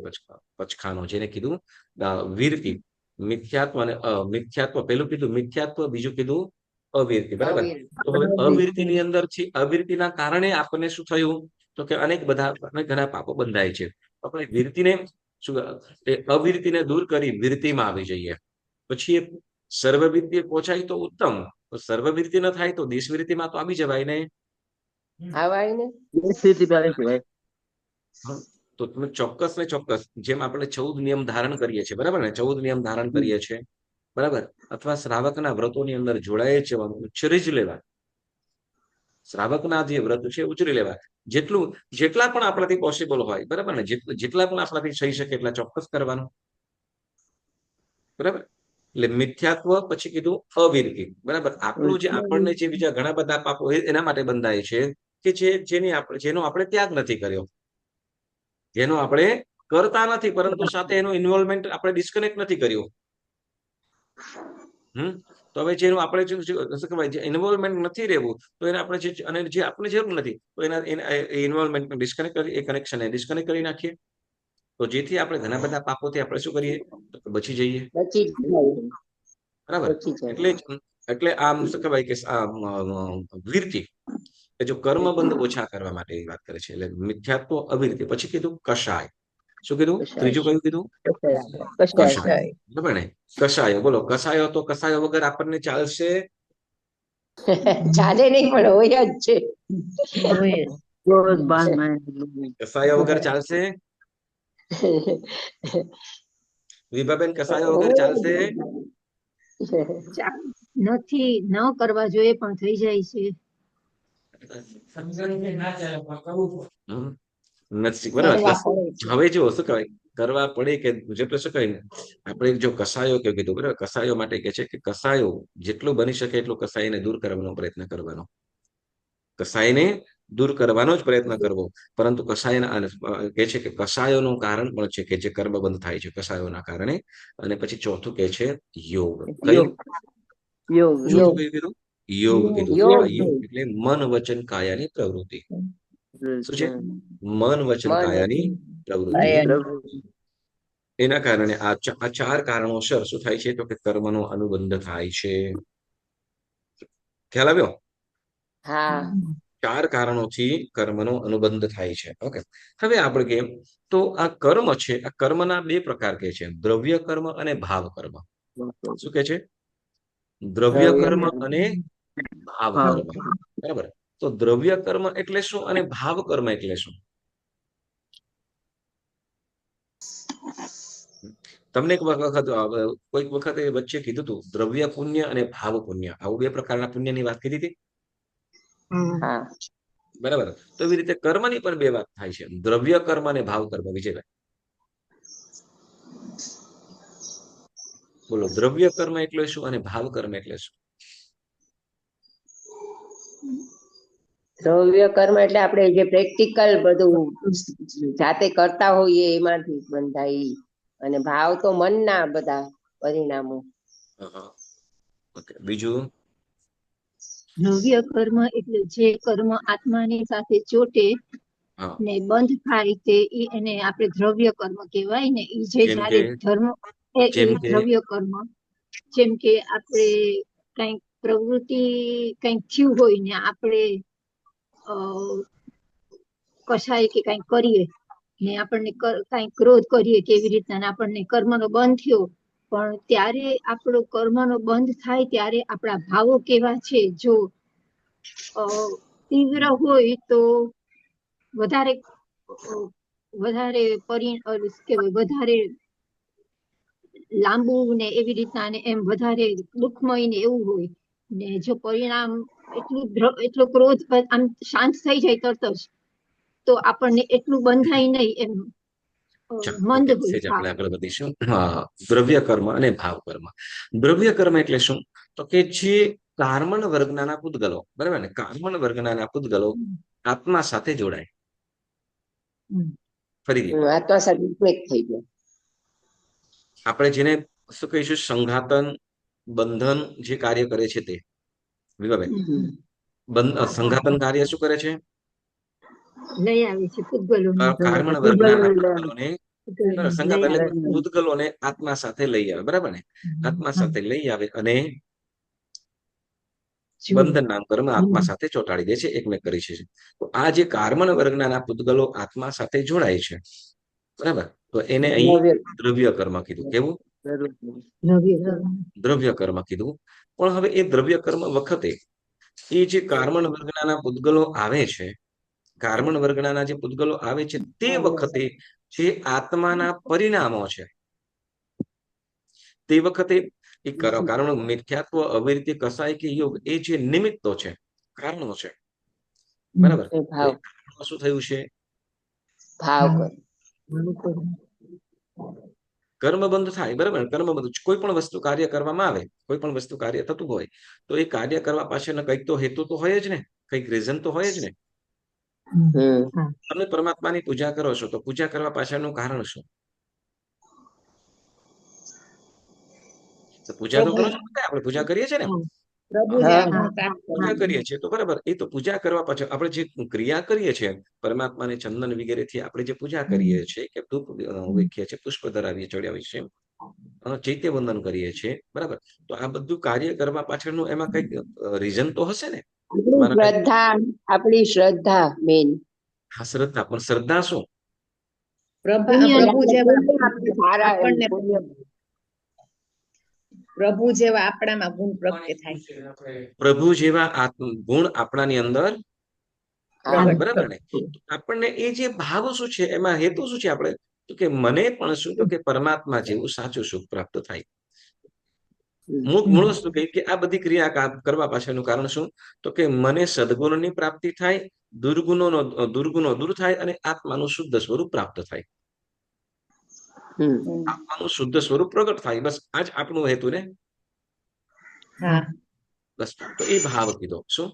પચખાનો, જેને કીધું વિરતિ, મિથ્યાત્વ અને મિથ્યાત્વ, પેલું કીધું મિથ્યાત્વ, બીજું કીધું અવિરતિ, બરાબર. તો હવે અવિરતિની અંદર છે, અવિરતિના કારણે આપણને શું થયું તો કે અનેક બધા ઘણા પાપો બંધાય છે. આપણે વિરતિને શું એ અવિરતિને દૂર કરી વિરતિમાં આવી જઈએ, પછી એ સર્વવિરતિ પહોંચાય તો ઉત્તમ, તો સર્વવિરતિ ન થાય તો દેશવિરતિમાં તો આવી જવાય ને. આવાય ને. દેશવૃત્તિ પાલન કહેવાય. તો તમે ચોક્કસ ને ચોક્કસ જેમ આપણે 14 નિયમ ધારણ કરીએ છીએ, બરાબર ને, 14 નિયમ ધારણ કરીએ છીએ, બરાબર, અથવા શ્રાવકના વ્રતોની અંદર જોડાય છે, ઉચ્ચરી જ લેવા. શ્રાવકના જે વ્રત છે ઉચરી લેવા, જેટલા પણ આપણાથી પોસિબલ હોય, બરાબર ને, જેટલા પણ આપણાથી થઈ શકે એટલા ચોક્કસ કરવાનું, બરાબર. એટલે મિથ્યાત્વ, પછી કીધું અવિરતિ, બરાબર. આપણું જે આપણને જે બીજા ઘણા બધા પાપો એના માટે બંધાય છે કે જેનો આપણે ત્યાગ નથી કર્યો, જેનો આપણે કરતા નથી, પરંતુ સાથે એનું ઇન્વોલ્વમેન્ટ આપણે ડિસ્કનેક્ટ નથી કર્યું. તો હવે જેનું આપણે શું કહેવાય ઇન્વોલ્વમેન્ટ નથી રહેવું, તો એને આપણે જે આપણે જરૂર નથી તો એના ઇન્વોલ્વમેન્ટ ડિસ્કનેક્ટ કરી, એ કનેક્શન ડિસ્કનેક્ટ કરી નાખીએ, તો જેથી આપણે ઘણા બધા પાપોથી આપણે શું કરીએ તો બચી જઈએ, બચી બરાબર. એટલે આમ શું કહેવાય કે વિરતિ કે જો કર્મબંધ ઓછા કરવા માટે એ વાત કરે છે. એટલે મિથ્યાત્વ, અવિરતિ, પછી કીધું કષાય. શું કીધું? ત્રીજું કયું કીધું? કષાય, બરાબર ને. કષાયો, બોલો કષાયો, તો કષાયો વગર આપણને ચાલશે? ચાલે નહીં પણ હોય જ છે. કષાયો વગર ચાલશે? વિભાબેન, કષાયો વગર ચાલશે? નથી, ન કરવા જોઈએ પણ થઈ જાય છે. નથી, બરાબર. હવે જો શું કહેવાય કરવા પડે કે જેટલું શું કહેવાય ને, આપણે જો કસાયો કે કીધું, બરાબર, કસાયો માટે કે છે કે કસાયો જેટલું બની શકે એટલું કસાયને દૂર કરવાનો પ્રયત્ન કરવાનો, કસાયને દૂર કરવાનો જ પ્રયત્ન કરવો. પરંતુ કસાયના કે છે કે કસાયોનું કારણ પણ છે કે જે કર્મ બંધ થાય છે કસાયોના કારણે. અને પછી ચોથું કે છે યોગ. કયું? યોગ. ચોથું કયું કીધું? યોગ કીધું. યોગ એટલે મન, વચન, કાયાની પ્રવૃત્તિ. શું છે? મન, વચન, કાયાની પ્રવૃત્તિ. એના કારણે આ 4 કારણોસર શું થાય છે તો કે કર્મનો અનુબંધ થાય છે. ખ્યાલ આવ્યો? હા. 4 કારણોથી કર્મનો અનુબંધ થાય છે. ઓકે, હવે આપણે કેમ તો આ કર્મ છે, આ કર્મના 2 પ્રકાર કે છે, દ્રવ્ય કર્મ અને ભાવ કર્મ. શું કે છે? દ્રવ્ય કર્મ અને ભાવ કર્મ, બરાબર. તો દ્રવ્ય કર્મ એટલે શું અને ભાવ કર્મ એટલે શું? તમને કોઈક વખતે વચ્ચે કીધું હતું દ્રવ્ય પુણ્ય અને ભાવ પુણ્ય, આવું 2 પ્રકારના પુણ્યની વાત કરી હતી, બરાબર. તો એવી રીતે કર્મની પણ 2 વાત થાય છે, દ્રવ્ય કર્મ અને ભાવ કર્મ. વિજયભાઈ બોલો, દ્રવ્ય કર્મ એટલે શું અને ભાવ કર્મ એટલે શું? દ્રવ્ય કર્મ એટલે આપણે જે પ્રેક્ટિકલ બધું જાતે કરતા હોઈએ એમાંથી બંધાય, અને ભાવ તો મનના બધા પરિણામો. ઓકે, બીજું? દ્રવ્ય કર્મ એટલે જે કર્મ આત્માની સાથે ચોટે ને બંધ થાય તે એને આપણે દ્રવ્ય કર્મ કહેવાય ને. એ જે જયારે ધર્મ એ દ્રવ્ય કર્મ. જેમ કે આપણે કંઈક પ્રવૃત્તિ કંઈક થયું હોય ને આપણે કશાય કે કંઈક કરીએ ને આપણને કંઈક ક્રોધ કરીએ કેવી રીતના ને આપણને કર્મનો બંધ થયો, પણ ત્યારે આપણો કર્મનો બંધ થાય ત્યારે આપણા ભાવો કેવા છે, જો તીવ્ર હોય તો વધારે વધારે વધારે લાંબુ ને એવી રીતના ને એમ વધારે દુઃખમય ને એવું હોય ને જો પરિણામ એટલો ક્રોધ આમ શાંત થઈ જાય તરત જ, તો આપણને એટલું બંધાય નહીં, એમ મંદ હોય. આપણે આગળ વધીશું. દ્રવ્ય કર્મ અને ભાવ કર્મ. દ્રવ્ય કર્મ એટલે શું? તો કે જે કાર્મણ વર્ગના પૂતગલો, બરાબર ને, કાર્મણ વર્ગના પૂતગલો આત્મા સાથે જોડાય. ફરીથી આત્મા સાથે એક થઈ ગયા. આપણે જેને શું કહીશું, સંઘાતન બંધન જે કાર્ય કરે છે તે વિભાબેન, સંઘાતન કાર્ય શું કરે છે? લઈ આવે છે પૂતગલો, કાર્મણ વર્ગના પૂતગલોને, સંઘાત એટલે પૂતગલોને આત્મા સાથે લઈ આવે, બરાબર ને, આત્મા સાથે લઈ આવે અને બંધન નામ કર્મ આત્મા સાથે ચોંટાડી દે છે, એકમેક કરી છે. તો આ જે કાર્મણ વર્ગના પૂતગલો આત્મા સાથે જોડાય છે, બરાબર, તો એને અહીં દ્રવ્ય કર્મ કીધું. કેવું? દ્રવ્ય કર્મ કીધું. પણ હવે એ દ્રવ્ય કર્મ વખતે એ જે કાર્મણ વર્ગના પૂતગલો આવે છે, કાર્મણ વર્ગના જે પૂતગલો આવે છે તે વખતે જે આત્માના પરિણામો છે તે વખતે એ કારણ મિથ્યાત્વ, અવિરતિ, કસાય કે યોગ એ જે નિમિત્તો છે, કારણો છે, બરાબર, શું થયું છે? ભાવ કર્મ બંધ થાય, બરાબર, કર્મ બંધ. કોઈ પણ વસ્તુ કાર્ય કરવામાં આવે, કોઈ પણ વસ્તુ કાર્ય થતું હોય તો એ કાર્ય કરવા પાછળ કંઈક તો હેતુ તો હોય જ ને, કંઈક રીઝન તો હોય જ ને. તમે પરમાત્માની પૂજા કરો છો તો પૂજા કરવા પાછળનું કારણ શું? પૂજા તો કરો છો, આપણે પૂજા કરીએ છીએ ને, પૂજા કરીએ છીએ તો બરાબર, એ તો પૂજા કરવા પાછળ આપણે જે ક્રિયા કરીએ છીએ, પરમાત્માને ચંદન વગેરેથી આપણે જે પૂજા કરીએ છીએ, કે ધૂપ વેખીએ છીએ, પુષ્પ ધરાવીએ, ચડાવીએ છીએ, ચૈત્ય વંદન કરીએ છીએ, બરાબર, તો આ બધું કાર્ય કરવા પાછળનું એમાં કઈક રીઝન તો હશે ને. આપણી શ્રદ્ધા મેન. હા, શ્રદ્ધા. પણ શ્રદ્ધા શું? પ્રભુ જેવા આપણામાં ગુણ પ્રગટે થાય, પ્રભુ જેવા ગુણ આપણાની અંદર, બરાબર ને. આપણને એ જે ભાવ શું છે, એમાં હેતુ શું છે? આપણે તો કે મને પણ શું, તો કે પરમાત્મા જેવું સાચું સુખ પ્રાપ્ત થાય. મૂળ વસ્તુ કહી કે આ બધી ક્રિયા કરવા પાછળનું કારણ શું? તો કે મને સદગુણની પ્રાપ્તિ થાય, દુર્ગુણો દૂર થાય અને આત્માનું શુદ્ધ સ્વરૂપ પ્રાપ્ત થાય, આત્માનું શુદ્ધ સ્વરૂપ પ્રગટ થાય. બસ આ જ આપણું હેતુ ને. બસ, તો એ ભાવ કીધો. શું?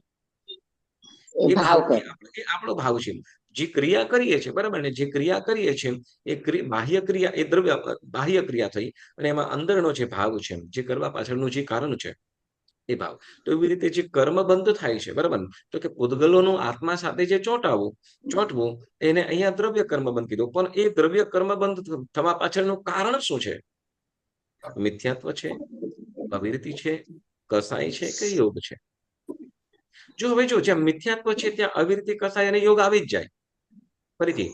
એ ભાવ એ આપણો ભાવ છે. જે ક્રિયા કરીએ છીએ, બરાબર ને, જે ક્રિયા કરીએ છીએ એ બાહ્ય ક્રિયા, એ દ્રવ્ય બાહ્ય ક્રિયા થઈ, અને એમાં અંદરનો જે ભાવ છે, જે કરવા પાછળનું જે કારણ છે એ ભાવ. તો એવી રીતે જે કર્મ બંધ થાય છે, બરાબર, તો કે પૂતગલોનું આત્મા સાથે જે ચોંટવું એને અહીંયા દ્રવ્ય કર્મ બંધ કીધું. પણ એ દ્રવ્ય કર્મ બંધ થવા પાછળનું કારણ શું છે? મિથ્યાત્વ છે, અવિરતિ છે, કસાય છે કે યોગ છે? જો હવે જ્યાં મિથ્યાત્વ છે ત્યાં અવિરતિ, કસાય અને યોગ આવી જ જાય. ફરીથી,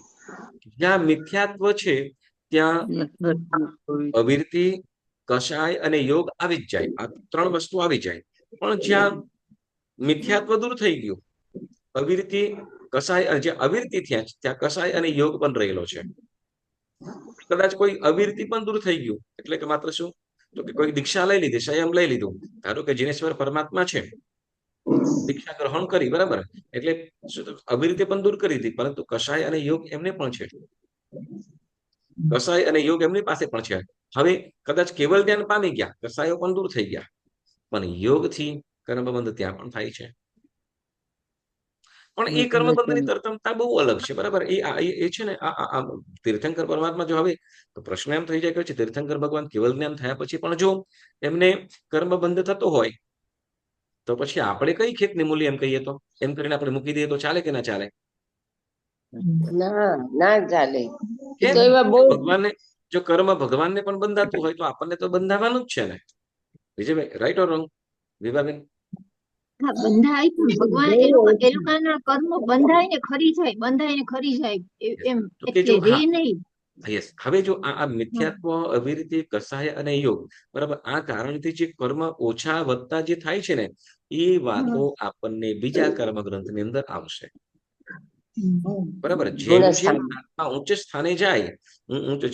જ્યાં મિથ્યાત્વ છે ત્યાં અવિરતિ, કસાય અને યોગ આવી જ જાય. આ ત્રણ વસ્તુ આવી જાય. પણ જ્યાં મિથ્યાત્વ દૂર થઈ ગયું, અવિરતિ, કસાય, જ્યાં અવિરતિ થયા ત્યાં કસાય અને યોગ પણ રહેલો છે. કદાચ કોઈ અવિરતિ પણ દૂર થઈ ગયું, એટલે કે માત્ર શું, તો કે કોઈ દીક્ષા લઈ લીધી, સંયમ લઈ લીધું, ધારો કે જીનેશ્વર પરમાત્મા છે, દીક્ષા ગ્રહણ કરી, બરાબર, એટલે અવિરતિ પણ દૂર કરી દીધી, પરંતુ કસાય અને યોગ એમને પણ છે, કસાય અને યોગ એમની પાસે પણ છે. હવે કદાચ કેવલ ધ્યાન પામી ગયા, કસાયો પણ દૂર થઈ ગયા, પણ યોગથી કર્મબંધ ત્યાં પણ થાય છે. પણ એ કર્મબંધની તરતમતા બહુ અલગ છે, બરાબર. એ છે ને, આ તીર્થંકર પરમાત્મા જો હવે, તો પ્રશ્ન એમ થઈ જાય કે તીર્થંકર ભગવાન કેવલ જ્ઞાન થયા પછી પણ જો એમને કર્મબંધ થતો હોય તો પછી આપણે કઈ ખેતની મૂલ્ય એમ કહીએ તો, એમ કરીને આપણે મૂકી દઈએ તો ચાલે કે ના ચાલે? ના ચાલે. ભગવાનને જો કર્મ ભગવાનને પણ બંધાતું હોય તો આપણને તો બંધાવાનું જ છે ને. Vijaybhai, right or wrong? Vibhaben? હા બંધાય પણ ભગવાન એ લોકોના કર્મો બંધાય ને ખરી જાય એમ તો કે એટલે જો રે હા નહીં. યસ, હવે જો આ મિથ્યાત્વ, અવિરતિ, કસાય અને યોગ, બરાબર, આ કારણથી જે કર્મ ઓછા વધતા જે થાય છે ને, એ વાતો આપણને બીજા કર્મ ગ્રંથની અંદર આવશે. બરાબર, જેમ જેમ ગુણસ્થાન. આત્મા ઊંચે સ્થાને જાય,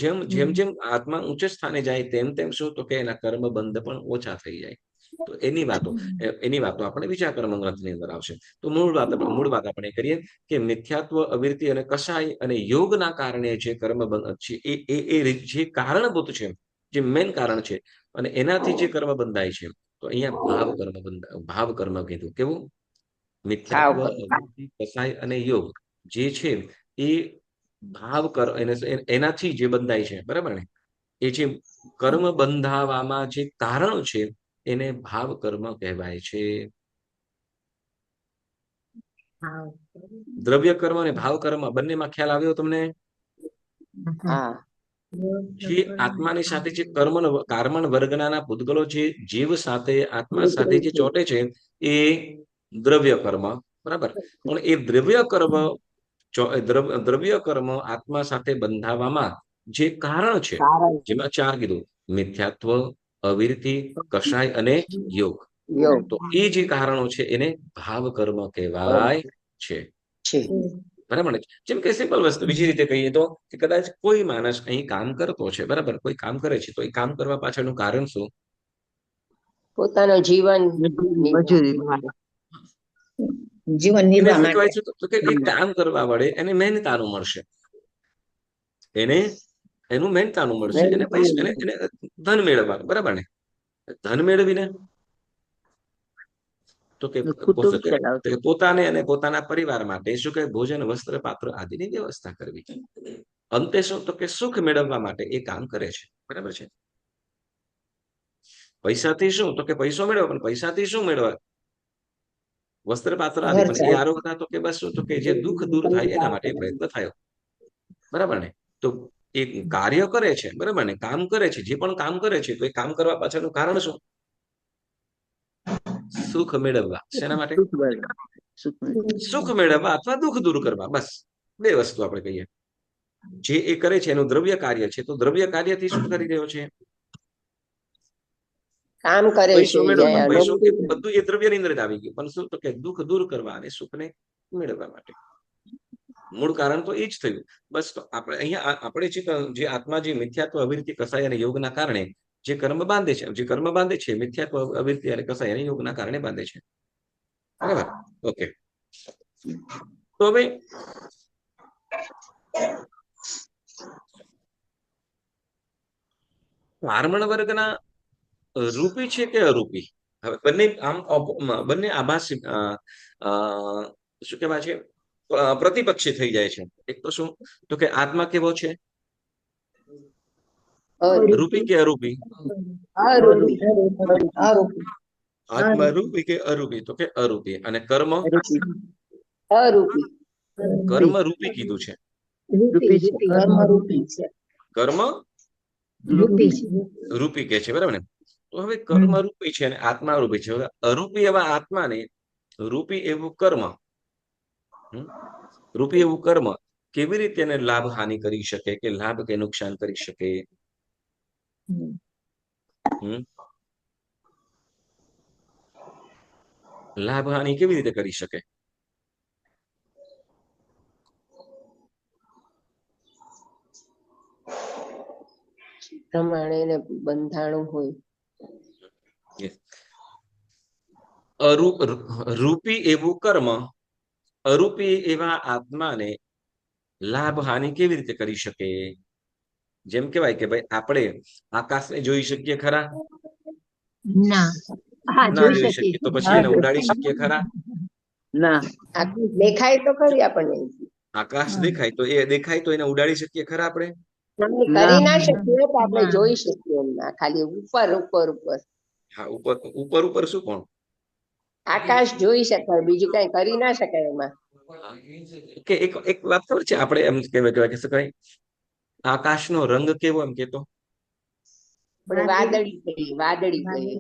જેમ જેમ જેમ આત્મા ઊંચે સ્થાને જાય તેમ તેમ શું, તો કે એના કર્મ બંધ પણ ઓછા થઈ જાય. તો એની વાતો આપણે બીજા કર્મ ગ્રંથની અંદર આવશે. તો મૂળ વાત આપણે કરીએ કે મિથ્યાત્વ, અવિરતિ અને કસાય અને યોગના કારણે જે કર્મ બંધ છે જે કારણભૂત છે, જે મેન કારણ છે, અને એનાથી જે કર્મ બંધાય છે, તો અહીંયા ભાવ કર્મ કીધું. કેવું? મિથ્યાત્વ, અવિરતિ, કસાય અને યોગ જે છે એ ભાવ એનાથી જે બંધાય છે, બરાબર ને? એ જે કર્મ બંધાવામાં જે કારણ છે એને ભાવ કર્મ કહેવાય છે. દ્રવ્ય કર્મ અને ભાવ કર્મ બંનેમાં ખ્યાલ આવ્યો તમને? હા. જે આત્માની સાથે જે કાર્મણ વર્ગના પૂતગલો જે જીવ સાથે, આત્મા સાથે જે ચોટે છે એ દ્રવ્ય કર્મ, બરાબર. પણ એ દ્રવ્ય કર્મ આત્મા સાથે બંધાવામાં જે કારણ છે, કારણ જેમાં 4 કીધું: મિથ્યાત્વ, અવિરતિ, કષાય અને યોગ. યોગ તો એ જે કારણો છે એને ભાવ કર્મ કહેવાય છે. છે. બરાબર ને? જેમ કે સિમ્પલ વસ્તુ બીજી રીતે કહીએ તો કે કદાચ કોઈ માણસ અહીં કામ કરતો છે, બરાબર, કોઈ કામ કરે છે, તો એ કામ કરવા પાછળનું કારણ શું? પોતાનું જીવન મજૂરી. જીવન એને નિર્વાહ શું માટે. કહેવાય છે? તો કે એ કામ કરવા વડે એને મહેનતાનું મળશે, એને એનું મહેનતાનું મળશે, એને પૈસા, એને ધન મેળવવાનું, બરાબર ને? ધન મેળવીને તો કે કુટુંબ ચલાવતો. પોતાને અને પોતાના પરિવાર માટે શું કે ભોજન, વસ્ત્ર, પાત્ર આદિની વ્યવસ્થા કરવી. અંતે શું, તો કે સુખ મેળવવા માટે એ કામ કરે છે, બરાબર છે? પૈસાથી શું, તો કે પૈસો મેળવે, પણ પૈસાથી શું મેળવે? વસ્ત્ર, પાત્ર આદિ. ઘર પણ એ ચાલે. આરોગ્યતા તો કે બસ શું, તો કે જે દુઃખ દૂર થાય એના માટે પ્રયત્ન થયો, બરાબર ને? તો એ કાર્ય કરે છે, બરાબર ને? કામ કરે છે, જે પણ કામ કરે છે, તો એ કામ કરવા પાછળનું કારણ શું? સુખ મેળવવા. શેના માટે? સુખ મેળવવા અથવા દુઃખ દૂર કરવા. બસ 2 વસ્તુ આપણે કહીએ. જે એ કરે છે એનું દ્રવ્ય કાર્ય છે, તો દ્રવ્ય કાર્યથી શું કરી રહ્યો છે? કામ કરે પૈસો છે. મેળવો, જ્યાં પણ પૈસો નોકરી બધું એ દ્રવ્યની અંદર જ આવી ગયું. પણ શું, તો કે દુઃખ દૂર કરવા અને સુખને મેળવવા માટે. મૂળ કારણ તો એ જ થયું. બસ તો આપણે અહીંયા આપણે જે આત્મા જે મિથ્યાત્વ, અવિરતિ, કસાય અને યોગના કારણે જે કર્મ બાંધે છે, મિથ્યાત્વ, અવિરતિ અને કસાય અને યોગના કારણે બાંધે છે. બરાબર? ઓકે. તો હવે કાર્મણ વર્ગના રૂપી છે કે અરૂપી? હવે બંને આભાસી, શું કહેવાય છે, પ્રતિપક્ષી થઈ જાય છે. એક તો શું, તો કે આત્મા કેવો છે? રૂપી કે અરૂપી? અરૂપી. આત્મા રૂપી કે અરૂપી? તો કે અરૂપી. અને કર્મ અરૂપી. રૂપી કીધું છે. કર્મરૂપી છે. કર્મ રૂપી કે છે, બરાબર ને? તો હવે કર્મ રૂપી છે અને આત્મા રૂપી છે. હવે અરૂપી એવા આત્માને રૂપી એવું કર્મ કેવી રીતે એને લાભ હાનિ કરી શકે, કે લાભ કે નુકસાન કરી શકે? લાભ હાનિ કેવી રીતે કરી શકે? પ્રમાણે એને બંધાણું હોય. રૂપી એવું કર્મ અરૂપી એવા આત્માને લાભ હાનિ કેવી રીતે કરી શકે? જેમ કેવાય કે ભાઈ આપણે આકાશને જોઈ શકીએ ખરા? ના. હા ના જોઈ જોઈ શકીએ. શકીએ. તો પછી એને ઉડાડી શકીએ ખરા? ના. દેખાય તો ખરી આપણને. આકાશ દેખાય તો એને ઉડાડી શકીએ ખરા આપણે? કરી ના શકીએ તો આપણે જોઈ શકીએ એમના ખાલી ઉપર ઉપર ઉપર. હા, ઉપર શું કોણ? આકાશ જોઈ શકાય, બીજું કઈ કરી ના શકાય એમાં. કે એક વાત ખબર છે, આપણે એમ કહેવાય કે શકાય આકાશનો રંગ કેવો, એમ કેતો આપણે વાદળી કહીએ, વાદળી કહીએ.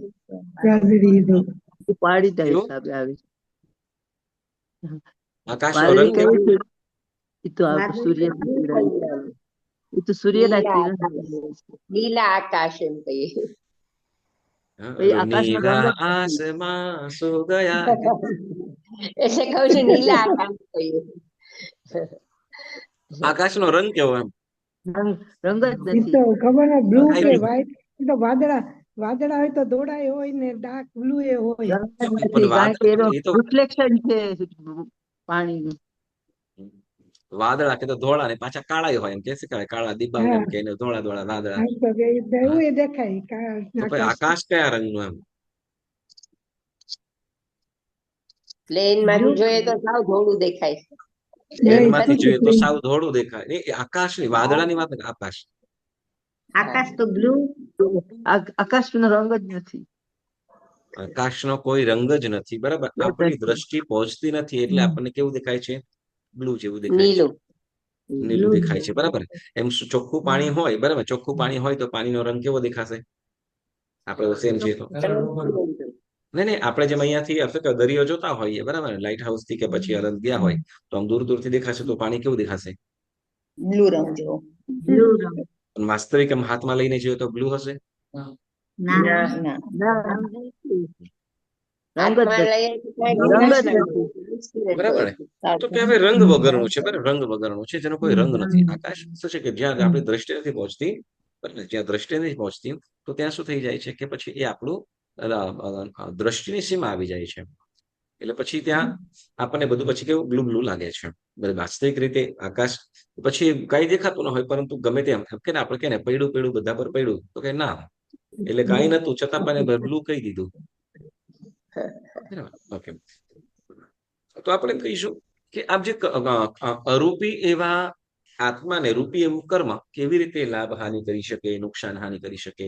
વાદળી દો. પાડીના કયો? હિસાબે આવે છે. આકાશનો વાદળી રંગ કેવો? કઈ છે? એ તો આપણે સૂર્ય એ તો સૂર્યના કિરણ લીલા આકાશ એમ કહીએ. એ આકાશનો રંગ નીલા જ નથી. આસમાં સો ગયા. એટલે કહું છું નીલા આકાશ કહીએ. આકાશનો રંગ કેવો એમ? રંગ જ એ નથી. તો ખબર ને બ્લુ આઈ કે ગયું. વ્હાઈટ, એ તો વાદળા હોય તો દોડાય હોય ને ડાર્ક બ્લુ એ હોય. રંગ જ પણ નથી કારણ કે એનો એ તો રિફ્લેક્શન છે પાણીનું. વાદળા કે તો ધોળા ને પાછા કાળા હોય એમ કે છે કે કાળા દિબાંગ હા એમ કે એને ધોળા ધોળા વાદળા. હા, તો એવું હા. એ દેખાય તો ભાઈ આકાશ કયા રંગનું એમ? પ્લેન માંથી જોઈએ તો સાવ ધોળું દેખાય. પ્લેનમાંથી શું જોઈએ તો છે? સાવ ધોળું દેખાય. એ આકાશની વાદળાની વાત નથી, આકાશ. આકાશ તો બ્લુ. આકાશનો રંગ જ નથી. આકાશનો કોઈ રંગ જ નથી, બરાબર. આપણી દ્રષ્ટિ પહોંચતી નથી એટલે આપણને કેવું દેખાય છે? બ્લુ જેવું દેખાય છે, નીલું. નીલું દેખાય છે, બરાબર. એમ ચોખ્ખું પાણી હોય, બરાબર, ચોખ્ખું પાણી હોય તો પાણીનો રંગ કેવો દેખાશે? આપણે સેમ છીએ તો નહીં, આપણે જેમ અહીંયાથી હશે કે દરિયો જોતા હોઈએ, બરાબર, લાઇટ હાઉસ થી કે પછી અરબ ગયા હોય તો આમ દૂર દૂરથી દેખાશે તો પાણી કેવું દેખાશે? બ્લુ રંગ જેવો. બ્લુ રંગ. પણ વાસ્તવિક એમ હાથમાં લઈને જોઈએ તો બ્લુ હશે? ના ના ના, રંગ જ નથી. હાથમાં લઈએ તો કાંઈ રંગ જ દેખાશે નથી. નહીં. બરાબર ને? તો કે હવે રંગ વગરનું છે, બરાબર, રંગ વગરનું છે જેનો કોઈ રંગ નથી. આકાશ શું છે કે જ્યાં આપણી દ્રષ્ટિ નથી પહોંચતી, બરાબર, જ્યાં દ્રષ્ટિ નથી પહોંચતી તો ત્યાં શું થઈ જાય છે કે પછી એ આપણું દ્રષ્ટિની સીમા આવી જાય છે. એટલે પછી ત્યાં આપણને બધું પછી કેવું બ્લુ બ્લુ લાગે છે. બરાબર, વાસ્તવિક રીતે આકાશ પછી કઈ દેખાતું ન હોય પરંતુ ગમે તેમ કે ને આપણે કે ને પૈડું પૈડું બધા પર પૈડું, તો કે ના, એટલે કાંઈ નતું છતાં પણ બ્લુ કહી દીધું. બરાબર, ઓકે. તો આપણે કહીશું કે આપ જે અરૂપી એવા આત્માને રૂપી એવું કર્મ કેવી રીતે લાભ હાનિ કરી શકે, નુકસાન હાનિ કરી શકે?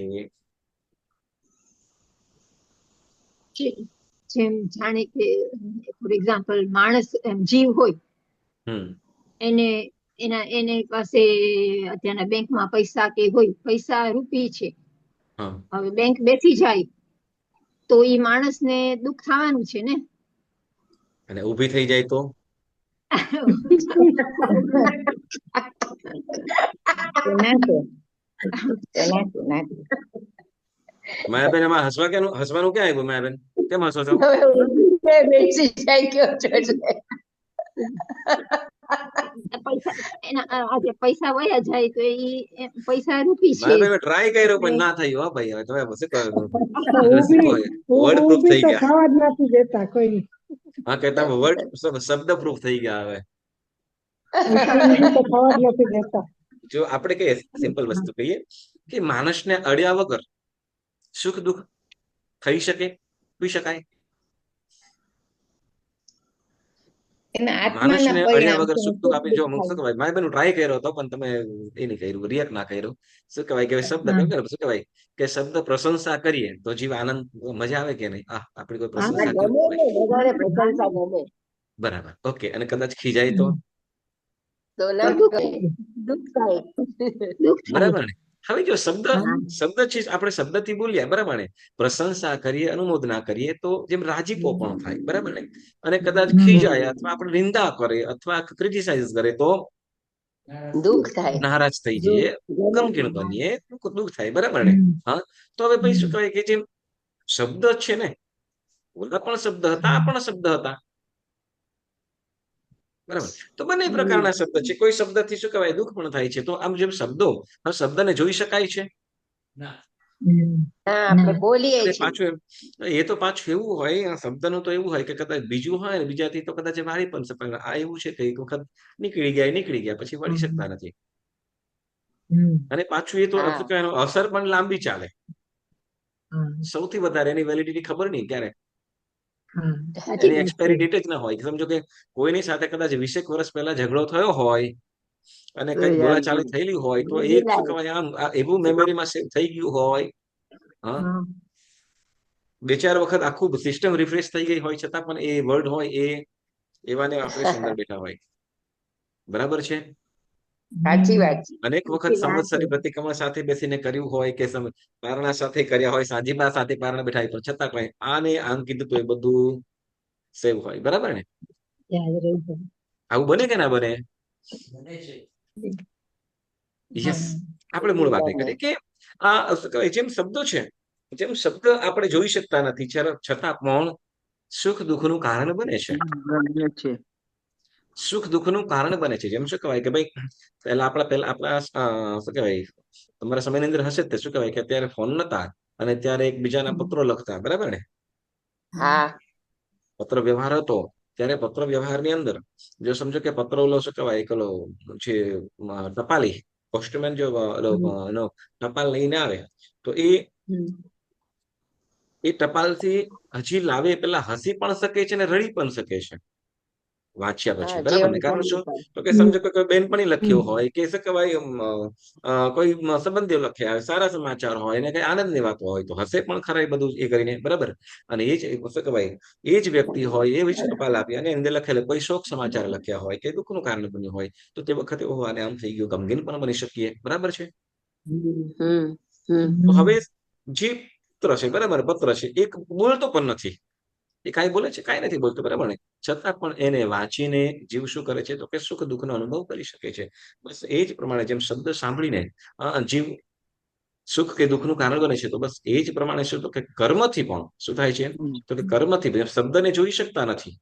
જેમ જાણે કે ફોર એક્ઝામ્પલ માણસ જીવ હોય, હમ એને પાસે અત્યારના બેંકમાં પૈસા કે હોય, પૈસા રૂપી છે, હા હવે બેંક બેસી જાય તો એ માણસને દુઃખ થવાનું છે ને. અને ઊભી થઈ જાય તો માયાબેન એમાં હસવાનું ક્યાં આવ્યું? માયાબેન કેમ હસો છો? હવે ઊભી બેસી જાય કયો છો એટલે. આજે પૈસા વયા જાય તો એ પૈસા રૂપી છે. માયાબેન ટ્રાય કર્યો પણ ના થયું. હા ભાઈ, હવે તમે શું કહો? વર્ડ પ્રૂફ ઊભી થઈ તો ગયા. ખાવા જ નથી દેતા કોઈ. હા, કે તમે વર્ડ શબ્દ પ્રૂફ થઈ ગયા. હવે ઊભી તો ખાવા જ નથી દેતા. જો આપણે કહીએ સિમ્પલ વસ્તુ કહીએ કે માણસને અડ્યા વગર સુખ દુઃખ થઈ શકે, પી શકાય? એના આત્માના માણસને અડ્યા વગર પરિણામ સુખ દુઃખ આપી. જો શું કહેવાય, માય બેન ટ્રાય કર્યો હતો પણ તમે એ નહીં કર્યું, રિએક્ટ ના કર્યો. શું કહેવાય કે શબ્દ શું કહેવાય કે શબ્દ પ્રશંસા કરીએ તો જીવ આનંદ મજા આવે કે નહીં? આપણી કોઈ પ્રશંસા ગમે કરતું ને, હોય, બધાને પ્રશંસા ગમે. બરાબર, ઓકે, અને કદાચ ખીજાય તો તો ના ગમે, દુઃખ થાય. બરાબર ને? હવે જો શબ્દ છે, આપણે શબ્દથી બોલ્યા, બરાબર ને? પ્રશંસા કરીએ, અનુમોદના કરીએ તો જેમ રાજીપો પણ થાય, બરાબર ને? અને કદાચ ખીજાય અથવા આપણે નિંદા કરે અથવા ક્રિટિસાઇઝ કરે તો દુઃખ થાય. નારાજ થઈ જઈએ, ગમગીન બનીએ, દુઃખ થાય, બરાબર ને? હા, તો હવે પછી શું કહેવાય કે જેમ શબ્દ છે ને, ઓલા પણ શબ્દ હતા, આ પણ શબ્દ હતા, બરાબર. તો બંને પ્રકારના શબ્દ છે. કોઈ શબ્દથી શું કહેવાય દુઃખ પણ થાય છે. તો આમ જેમ શબ્દને જોઈ શકાય છે, હા, આપણે બોલીએ અને છીએ. પાછું એ તો પાછું એવું હોય, આ શબ્દનું તો એવું હોય કે કદાચ બીજું હોય ને બીજાથી તો કદાચ વાળી પણ શકે. આ એવું છે કે એક વખત નીકળી ગયા પછી વળી શકતા નથી. અને પાછું એ તો હા. શું કહેવાય, અસર પણ લાંબી ચાલે. સૌથી વધારે એની વેલિડિટી ખબર નહીં ક્યારે, એની એક્સપાયરી ડેટ જ ના હોય. સમજો કે કોઈની સાથે કદાચ 20 વર્ષ પહેલા ઝઘડો થયો હોય અને તો કઈક યાદ બોલાચાલી થયેલી હોય તો એક શું કહેવાય આમ એવું મેમરીમાં સેવ થઈ ગયું હોય. હા, 2-4 વખત આખું સિસ્ટમ રિફ્રેશ થઈ ગઈ હોય છતાં પણ એ વર્ડ હોય એ એવાને આપણે અંદર બેઠા હોય, બરાબર છે? સાચી વાત છે. અનેક વખત સંવત્સરી પ્રતિક્રમણ સાથે બેસીને કર્યું હોય કે પારણા સાથે કર્યા હોય, સાંજીબા સાથે પારણા બેઠા હોય, પણ છતાં કઈ આને આમ કીધું તો એ બધું સેવ હોય. બરાબર ને? આવું બને કે ના બને? બને છે. યસ. આપણે મૂળ વાત કરીએ કે આ શું કહેવાય, જેમ શબ્દો છે, જેમ શબ્દ આપણે જોઈ શકતા નથી છતાં પણ સુખ દુઃખનું કારણ બને છે. બને છે. સુખ દુઃખનું કારણ બને છે. જેમ શું કહેવાય કે ભાઈ પહેલા શું કહેવાય, તમારા સમયની અંદર હશે તે શું કહેવાય કે અત્યારે ફોન નતા અને ત્યારે એકબીજાના પત્રો લખતા. બરાબર ને? હા પત્ર વ્યવહાર હતો ત્યારે પત્ર વ્યવહારની અંદર જો સમજો કે પત્ર ઓલો શું કહેવાય પેલો જે ટપાલી પોસ્ટમેન જો એનો ટપાલ લઈને આવે તો એ ટપાલથી હજી લાવે પેલા હસી પણ શકે છે ને રડી પણ શકે છે વાંચ્યા પછી. બરાબર ને? કારણ શું? તો કે સમજો કે કોઈ બેનપણી લખ્યો હોય કે શું કહેવાય કોઈ સંબંધીઓ લખ્યા હોય, સારા સમાચાર હોય ને કઈ આનંદની વાતો હોય તો હસે પણ ખરા એ બધું એ કરીને. બરાબર? અને એ જ શું કહેવાય એ જ વ્યક્તિ હોય એ જ ટપાલ આપી અને અંદર લખેલું કોઈ શોક સમાચાર લખ્યા હોય કે દુઃખનું કારણ બન્યું હોય તો તે વખતે આને આમ થઈ ગયું, ગમગીન પણ બની શકીએ. બરાબર છે? તો હવે જે પત્ર છે, બરાબર, પત્ર છે, એક બોલતો પણ નથી. એ કાંઈ બોલે છે? કાંઈ નથી બોલતો. બરાબર ને? છતાં પણ એને વાંચીને જીવ શું કરે છે તો કે સુખ દુઃખનો અનુભવ કરી શકે છે. બસ એ જ પ્રમાણે જેમ શબ્દ સાંભળીને જીવ સુખ કે દુઃખનું કારણ બને છે તો બસ એ જ પ્રમાણે શું તો કે કર્મથી પણ શું થાય છે તો કે કર્મથી શબ્દને જોઈ શકતા નથી,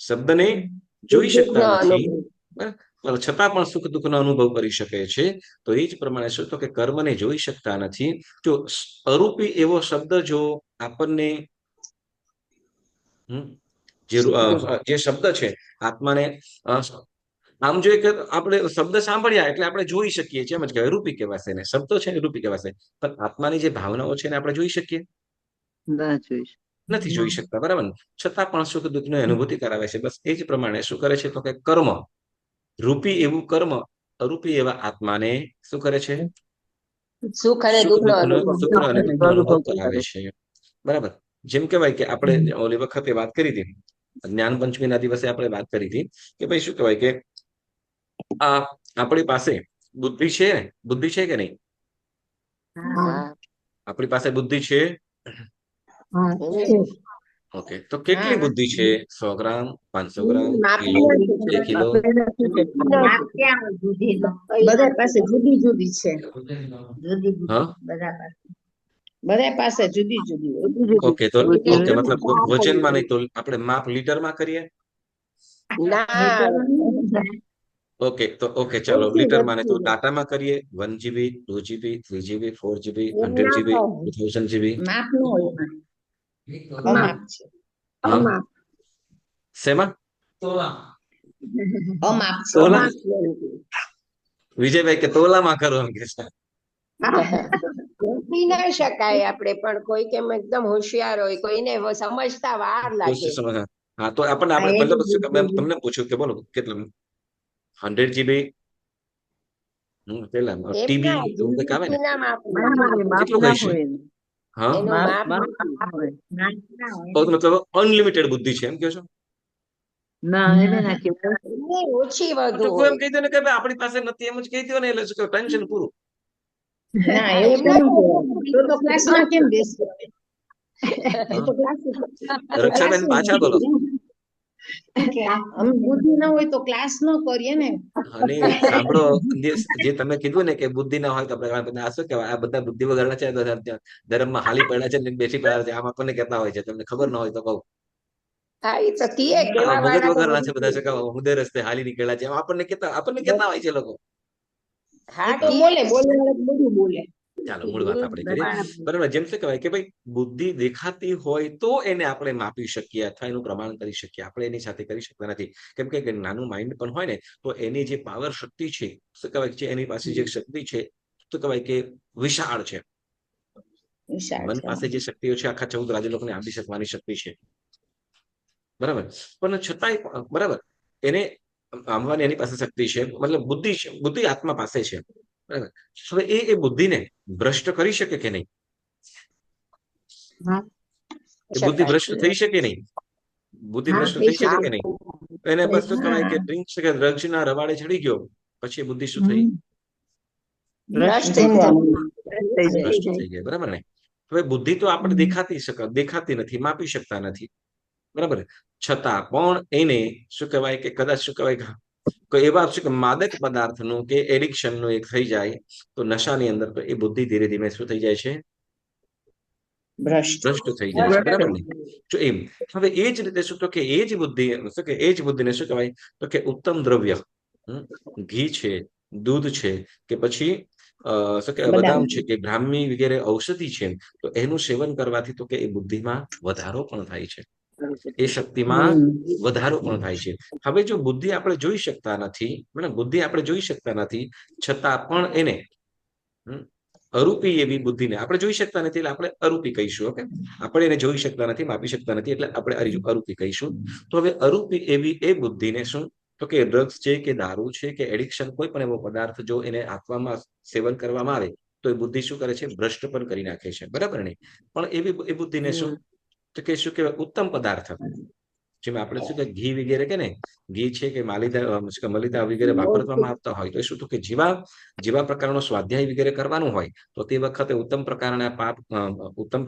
શબ્દને જોઈ શકતા નથી, બરાબર, છતાં પણ સુખ દુઃખનો અનુભવ કરી શકે છે. તો એ જ પ્રમાણે શું તો કે કર્મને જોઈ શકતા નથી. જો અરૂપી એવો શબ્દ જો આપણને જે શબ્દ છે આત્માને આમ જોઈએ કે આપણે શબ્દ સાંભળ્યા એટલે આપણે જોઈ શકીએ છીએ, એમ જ કહેવાય રૂપી કહેવાશે ને. શબ્દો છે ને રૂપી કહેવાશે, પણ આત્માની જે ભાવનાઓ છે ને આપણે જોઈ શકીએ નથી જોઈ શકતા. બરાબર ને? છતાં પણ સુખ દુઃખની અનુભૂતિ કરાવે છે. બસ એ જ પ્રમાણે શું કરે છે તો કે કર્મ રૂપી એવું કર્મ અરૂપી એવા આત્માને શું કરે છે? સુખ અને દુઃખનો અનુભવ કરાવે છે. બરાબર? જેમ કહેવાય કે આપણે ઓલી વખતે વાત કરી હતી, જ્ઞાન પંચમીના દિવસે આપણે વાત કરી હતી કે ભાઈ શું કહેવાય કે આ આપણી પાસે બુદ્ધિ છે, બુદ્ધિ છે કે નહીં? આપણી પાસે બુદ્ધિ છે. ઓકે, તો કેટલી બુદ્ધિ છે? 100 ગ્રામ, 500 ગ્રામ, કિલો, 2 કિલો? બધા પાસે જુદી જુદી છે. હા, બધા પાસે જુદી જુદી હોય. ઓકે, તો ઓકે, મતલબ વજનમાં નહીં તો આપણે માપ લીટરમાં કરીએ. ના ઓકે, તો ઓકે, ચાલો લીટરમાં નહીં તો ડાટામાં કરીએ. 1 GB, 2 GB, 3 GB, 4 GB, 100 GB, 2000 GB. માપ નો હોય એમાં. અમાપ છે. હા, શેમાં? અમાપ છે. તોલા? વિજયભાઈ કે તોલામાં કરો એમ કે છે. મૂકી ના શકાય આપણે, પણ કોઈ કેમ એકદમ હોશિયાર હોય કોઈને સમજતા વાર લાગે. હા, તો આપણે મતલબ તમને પૂછ્યું કે બોલો કેટલું 100 GB પેલા ટીબી એવું કંઈક આવે ને, કેટલું કહી છે? હા, મતલબ અનલિમિટેડ બુદ્ધિ છે એમ કહો છો? ઓછી વધુ તો કોઈ એમ કહી દે ને કે ભાઈ આપણી પાસે નથી એમ જ કહી દો ને એટલે શું ટેન્શન પૂરું. ના એવું તો ક્લાસમાં કેમ બેસવું? રક્ષાબેન પાછા બોલો. અમે બુદ્ધિ ના હોય તો ક્લાસ ન કરીએ ને. અને સાંભળો, જે તમે કીધું ને કે બુદ્ધિ ના હોય તો આપણે આ શું કહેવાય, આ બધા બુદ્ધિ વગરના છે ધર્મમાં હાલી પડ્યા છે ને બેસી પડ્યા છે, આમ આપણને કહેતા હોય છે. તમને ખબર ન હોય તો કહું, મગજ વગરના છે બધા, છે મુદ્દે રસ્તે હાલી નીકળ્યા છે એમ આપણને કહેતા હોય છે લોકો. તો બોલે બધું બોલે. ચાલો મૂળ વાત આપણે કરીએ. બરાબર? જેમ શું કહેવાય કે ભાઈ બુદ્ધિ દેખાતી હોય તો એને આપણે માપી શકીએ અથવા એનું પ્રમાણ કરી શકીએ. આપણે એની સાથે કરી શકતા નથી. કેમ કે નાનું માઇન્ડ પણ હોય ને તો એની જે પાવર શક્તિ છે, શું કહેવાય છે, એની પાસે જે શક્તિ છે શું કહેવાય કે વિશાળ છે. મન પાસે જે શક્તિઓ છે આખા 14 રાજ્યલોકને આપી શકવાની શક્તિ છે. બરાબર? પણ છતાંય બરાબર એને આમવાની એની પાસે શક્તિ છે, મતલબ બુદ્ધિ છે, બુદ્ધિ આત્મા પાસે છે. બરાબર? હવે એ બુદ્ધિને ભ્રષ્ટ કરી શકે કે નહીં? બુદ્ધિ ભ્રષ્ટ થઈ શકે નહીં? બુદ્ધિ ભ્રષ્ટ થઈ શકે કે નહીં? એને બસ શું કહેવાય કે ડ્રિંક્સ કે ડ્રગ્સના રવાડે ચડી ગયો પછી એ બુદ્ધિ શું થઈ? ભ્રષ્ટ થઈ જાય. ભ્રષ્ટ થઈ જાય, બરાબર ને? હવે બુદ્ધિ તો આપણે દેખાતી નથી, માપી શકતા નથી, બરાબર? છતાં પણ એને શું કહેવાય કે કદાચ શું કહેવાય કે એવા શું કે માદક પદાર્થનું કે એડિક્શનનું એક થઈ જાય તો નશાની અંદર, તો એ બુદ્ધિ ધીરે ધીરે શું થઈ જાય છે? ભ્રષ્ટ થઈ જાય છે, બરાબર ને? જો એમ હવે એ જ રીતે શું તો કે એ જ બુદ્ધિ શું કે એ જ બુદ્ધિને શું કહેવાય તો કે ઉત્તમ દ્રવ્ય, ઘી છે, દૂધ છે, કે પછી શું કે બદામ છે, કે બ્રાહ્મી વગેરે ઔષધિ છે, તો એનું સેવન કરવાથી તો કે એ બુદ્ધિમાં વધારો પણ થાય છે, એ શક્તિમાં વધારો પણ થાય છે. હવે જો બુદ્ધિ આપણે જોઈ શકતા નથી, બુદ્ધિ આપણે જોઈ શકતા નથી, છતાં પણ એને અરૂપી એવી બુદ્ધિને આપણે જોઈ શકતા નથી એટલે આપણે અરૂપી કહીશું. ઓકે, આપણે એને જોઈ શકતા નથી, માપી શકતા નથી એટલે આપણે અરૂપી કહીશું. તો હવે અરૂપી એવી એ બુદ્ધિને શું તો કે ડ્રગ્સ છે, કે દારૂ છે, કે એડિક્શન કોઈ પણ એવો પદાર્થ જો એને આપવામાં સેવન કરવામાં આવે તો એ બુદ્ધિ શું કરે છે? ભ્રષ્ટ પણ કરી નાખે છે, બરાબર ને? પણ એવી એ બુદ્ધિને શું તો કે શું કહેવાય? ઉત્તમ પદાર્થ, જેમાં આપણે શું કે ઘી વગેરે કે ને ઘી છે કે મલિદા વગેરે વાપરવામાં આવતા હોય તો શું તો કે જેવા પ્રકારનો સ્વાધ્યાય વગેરે કરવાનું હોય તો તે વખતે ઉત્તમ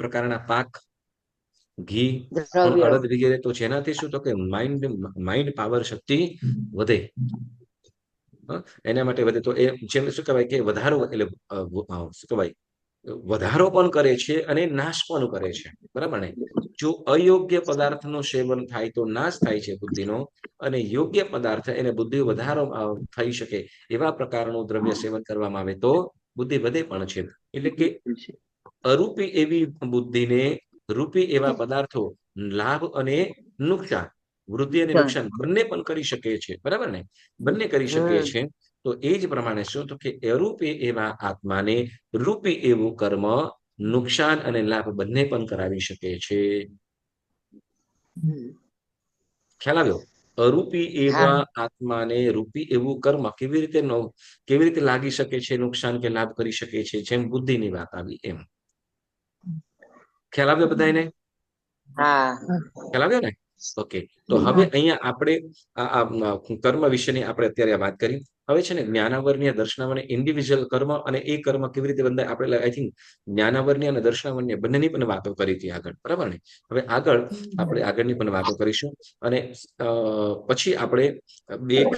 પ્રકારના પાક, ઘી, અડદ વગેરે, તો જેનાથી શું તો કે માઇન્ડ પાવર શક્તિ વધે, એના માટે વધે. તો એ જેમ શું કહેવાય કે વધારો એટલે શું કહેવાય વધારો પણ કરે છે અને નાશ પણ કરે છે, બરાબર ને? જો અયોગ્ય પદાર્થનું સેવન થાય તો નાશ થાય છે બુદ્ધિનો, અને યોગ્ય પદાર્થ એને બુદ્ધિ વધારો થઈ શકે એવા પ્રકારનું દ્રવ્ય સેવન કરવામાં આવે તો બુદ્ધિ વધે પણ છે. એટલે કે અરૂપી એવી બુદ્ધિને રૂપી એવા પદાર્થો લાભ અને નુકસાન, વૃદ્ધિ અને નુકસાન બંને પણ કરી શકે છે, બરાબર ને? બંને કરી શકે છે. તો એ જ પ્રમાણે શું તો કે અરૂપી એવા આત્માને રૂપી એવું કર્મ નુકસાન અને લાભ બંને પણ કરાવી શકે છે. ખ્યાલ આવ્યો? અરૂપી એવા આત્માને રૂપી એવું કર્મ કેવી રીતે લાગી શકે છે, નુકસાન કે લાભ કરી શકે છે, જેમ બુદ્ધિની વાત આવી એમ. ખ્યાલ આવ્યો બધાને? ખ્યાલ આવ્યો ને? ઓકે, તો હવે અહીંયા આપણે કર્મ વિશેની આપણે અત્યારે વાત કરી. હવે છે ને જ્ઞાનાવર્ણ્ય, દર્શનાવર્ણ્ય, ઇન્ડિવિજ્યુઅલ કર્મ અને એ કર્મ કેવી રીતે બંધાય, આપણે આઈ થિંક જ્ઞાનાવર્ણ્ય અને દર્શનાવર્ણ્ય બંનેની પણ વાતો કરી હતી આગળ, બરાબર ને? હવે આગળ આપણે આગળની પણ વાતો કરીશું અને પછી આપણે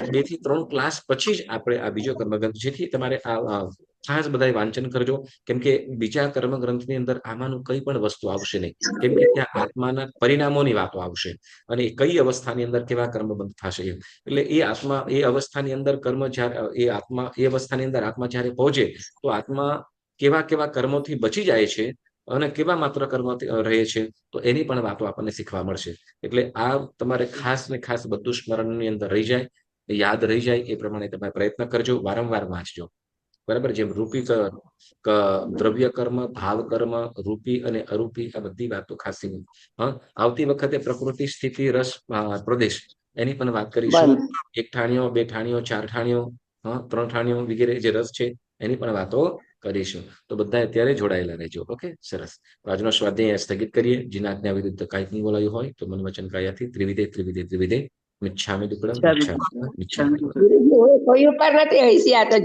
2 થી 3 ક્લાસ પછી જ આપણે આ બીજો કર્મગ્રંથ, જેથી તમારે આ ખાસ બધા વાંચન કરજો, કેમ કે બીજા કર્મગ્રંથની અંદર આમાંનું કઈ પણ વસ્તુ આવશે નહીં, કેમ કે ત્યાં આત્માના પરિણામોની વાતો આવશે અને કઈ અવસ્થાની અંદર કેવા કર્મ બંધ થશે. એટલે એ અવસ્થાની અંદર આત્મા જ્યારે પહોંચે તો આત્મા કેવા કર્મોથી બચી જાય છે અને કેવા માત્ર કર્મોથી રહે છે, તો એની પણ વાતો આપણને શીખવા મળશે. એટલે આ તમારે ખાસ ને ખાસ બધું સ્મરણની અંદર રહી જાય, યાદ રહી જાય એ પ્રમાણે તમે પ્રયત્ન કરજો, વારંવાર વાંચજો, બરાબર? જેમ રૂપી દ્રવ્ય કર્મ, ભાવ કર્મ, રૂપી અને અરૂપી, આ બધી વાતો ખાસ આવતી વખતે પ્રકૃતિ, સ્થિતિ, રસ, પ્રદેશ એની પણ વાત કરીશું. 1 ઠાણિયો, 2 ઠાણિયો, 4 ઠાણિયો, 3 ઠાણિયો વગેરે જે રસ છે એની પણ વાતો કરીશું. તો બધા અત્યારે જોડાયેલા રહેજો. ઓકે, સરસ. આજનો સ્વાધ્યાય સ્થગિત કરીએ. જેના આજ્ઞા વિરુદ્ધ કાંઈક નહીં બોલાયું હોય તો મન વચન કાયાથી ત્રિવિધે મિચ્છામિ દુક્કડમ મિચ્છામિ. કોઈ ઉપર નથી હસી, આ તો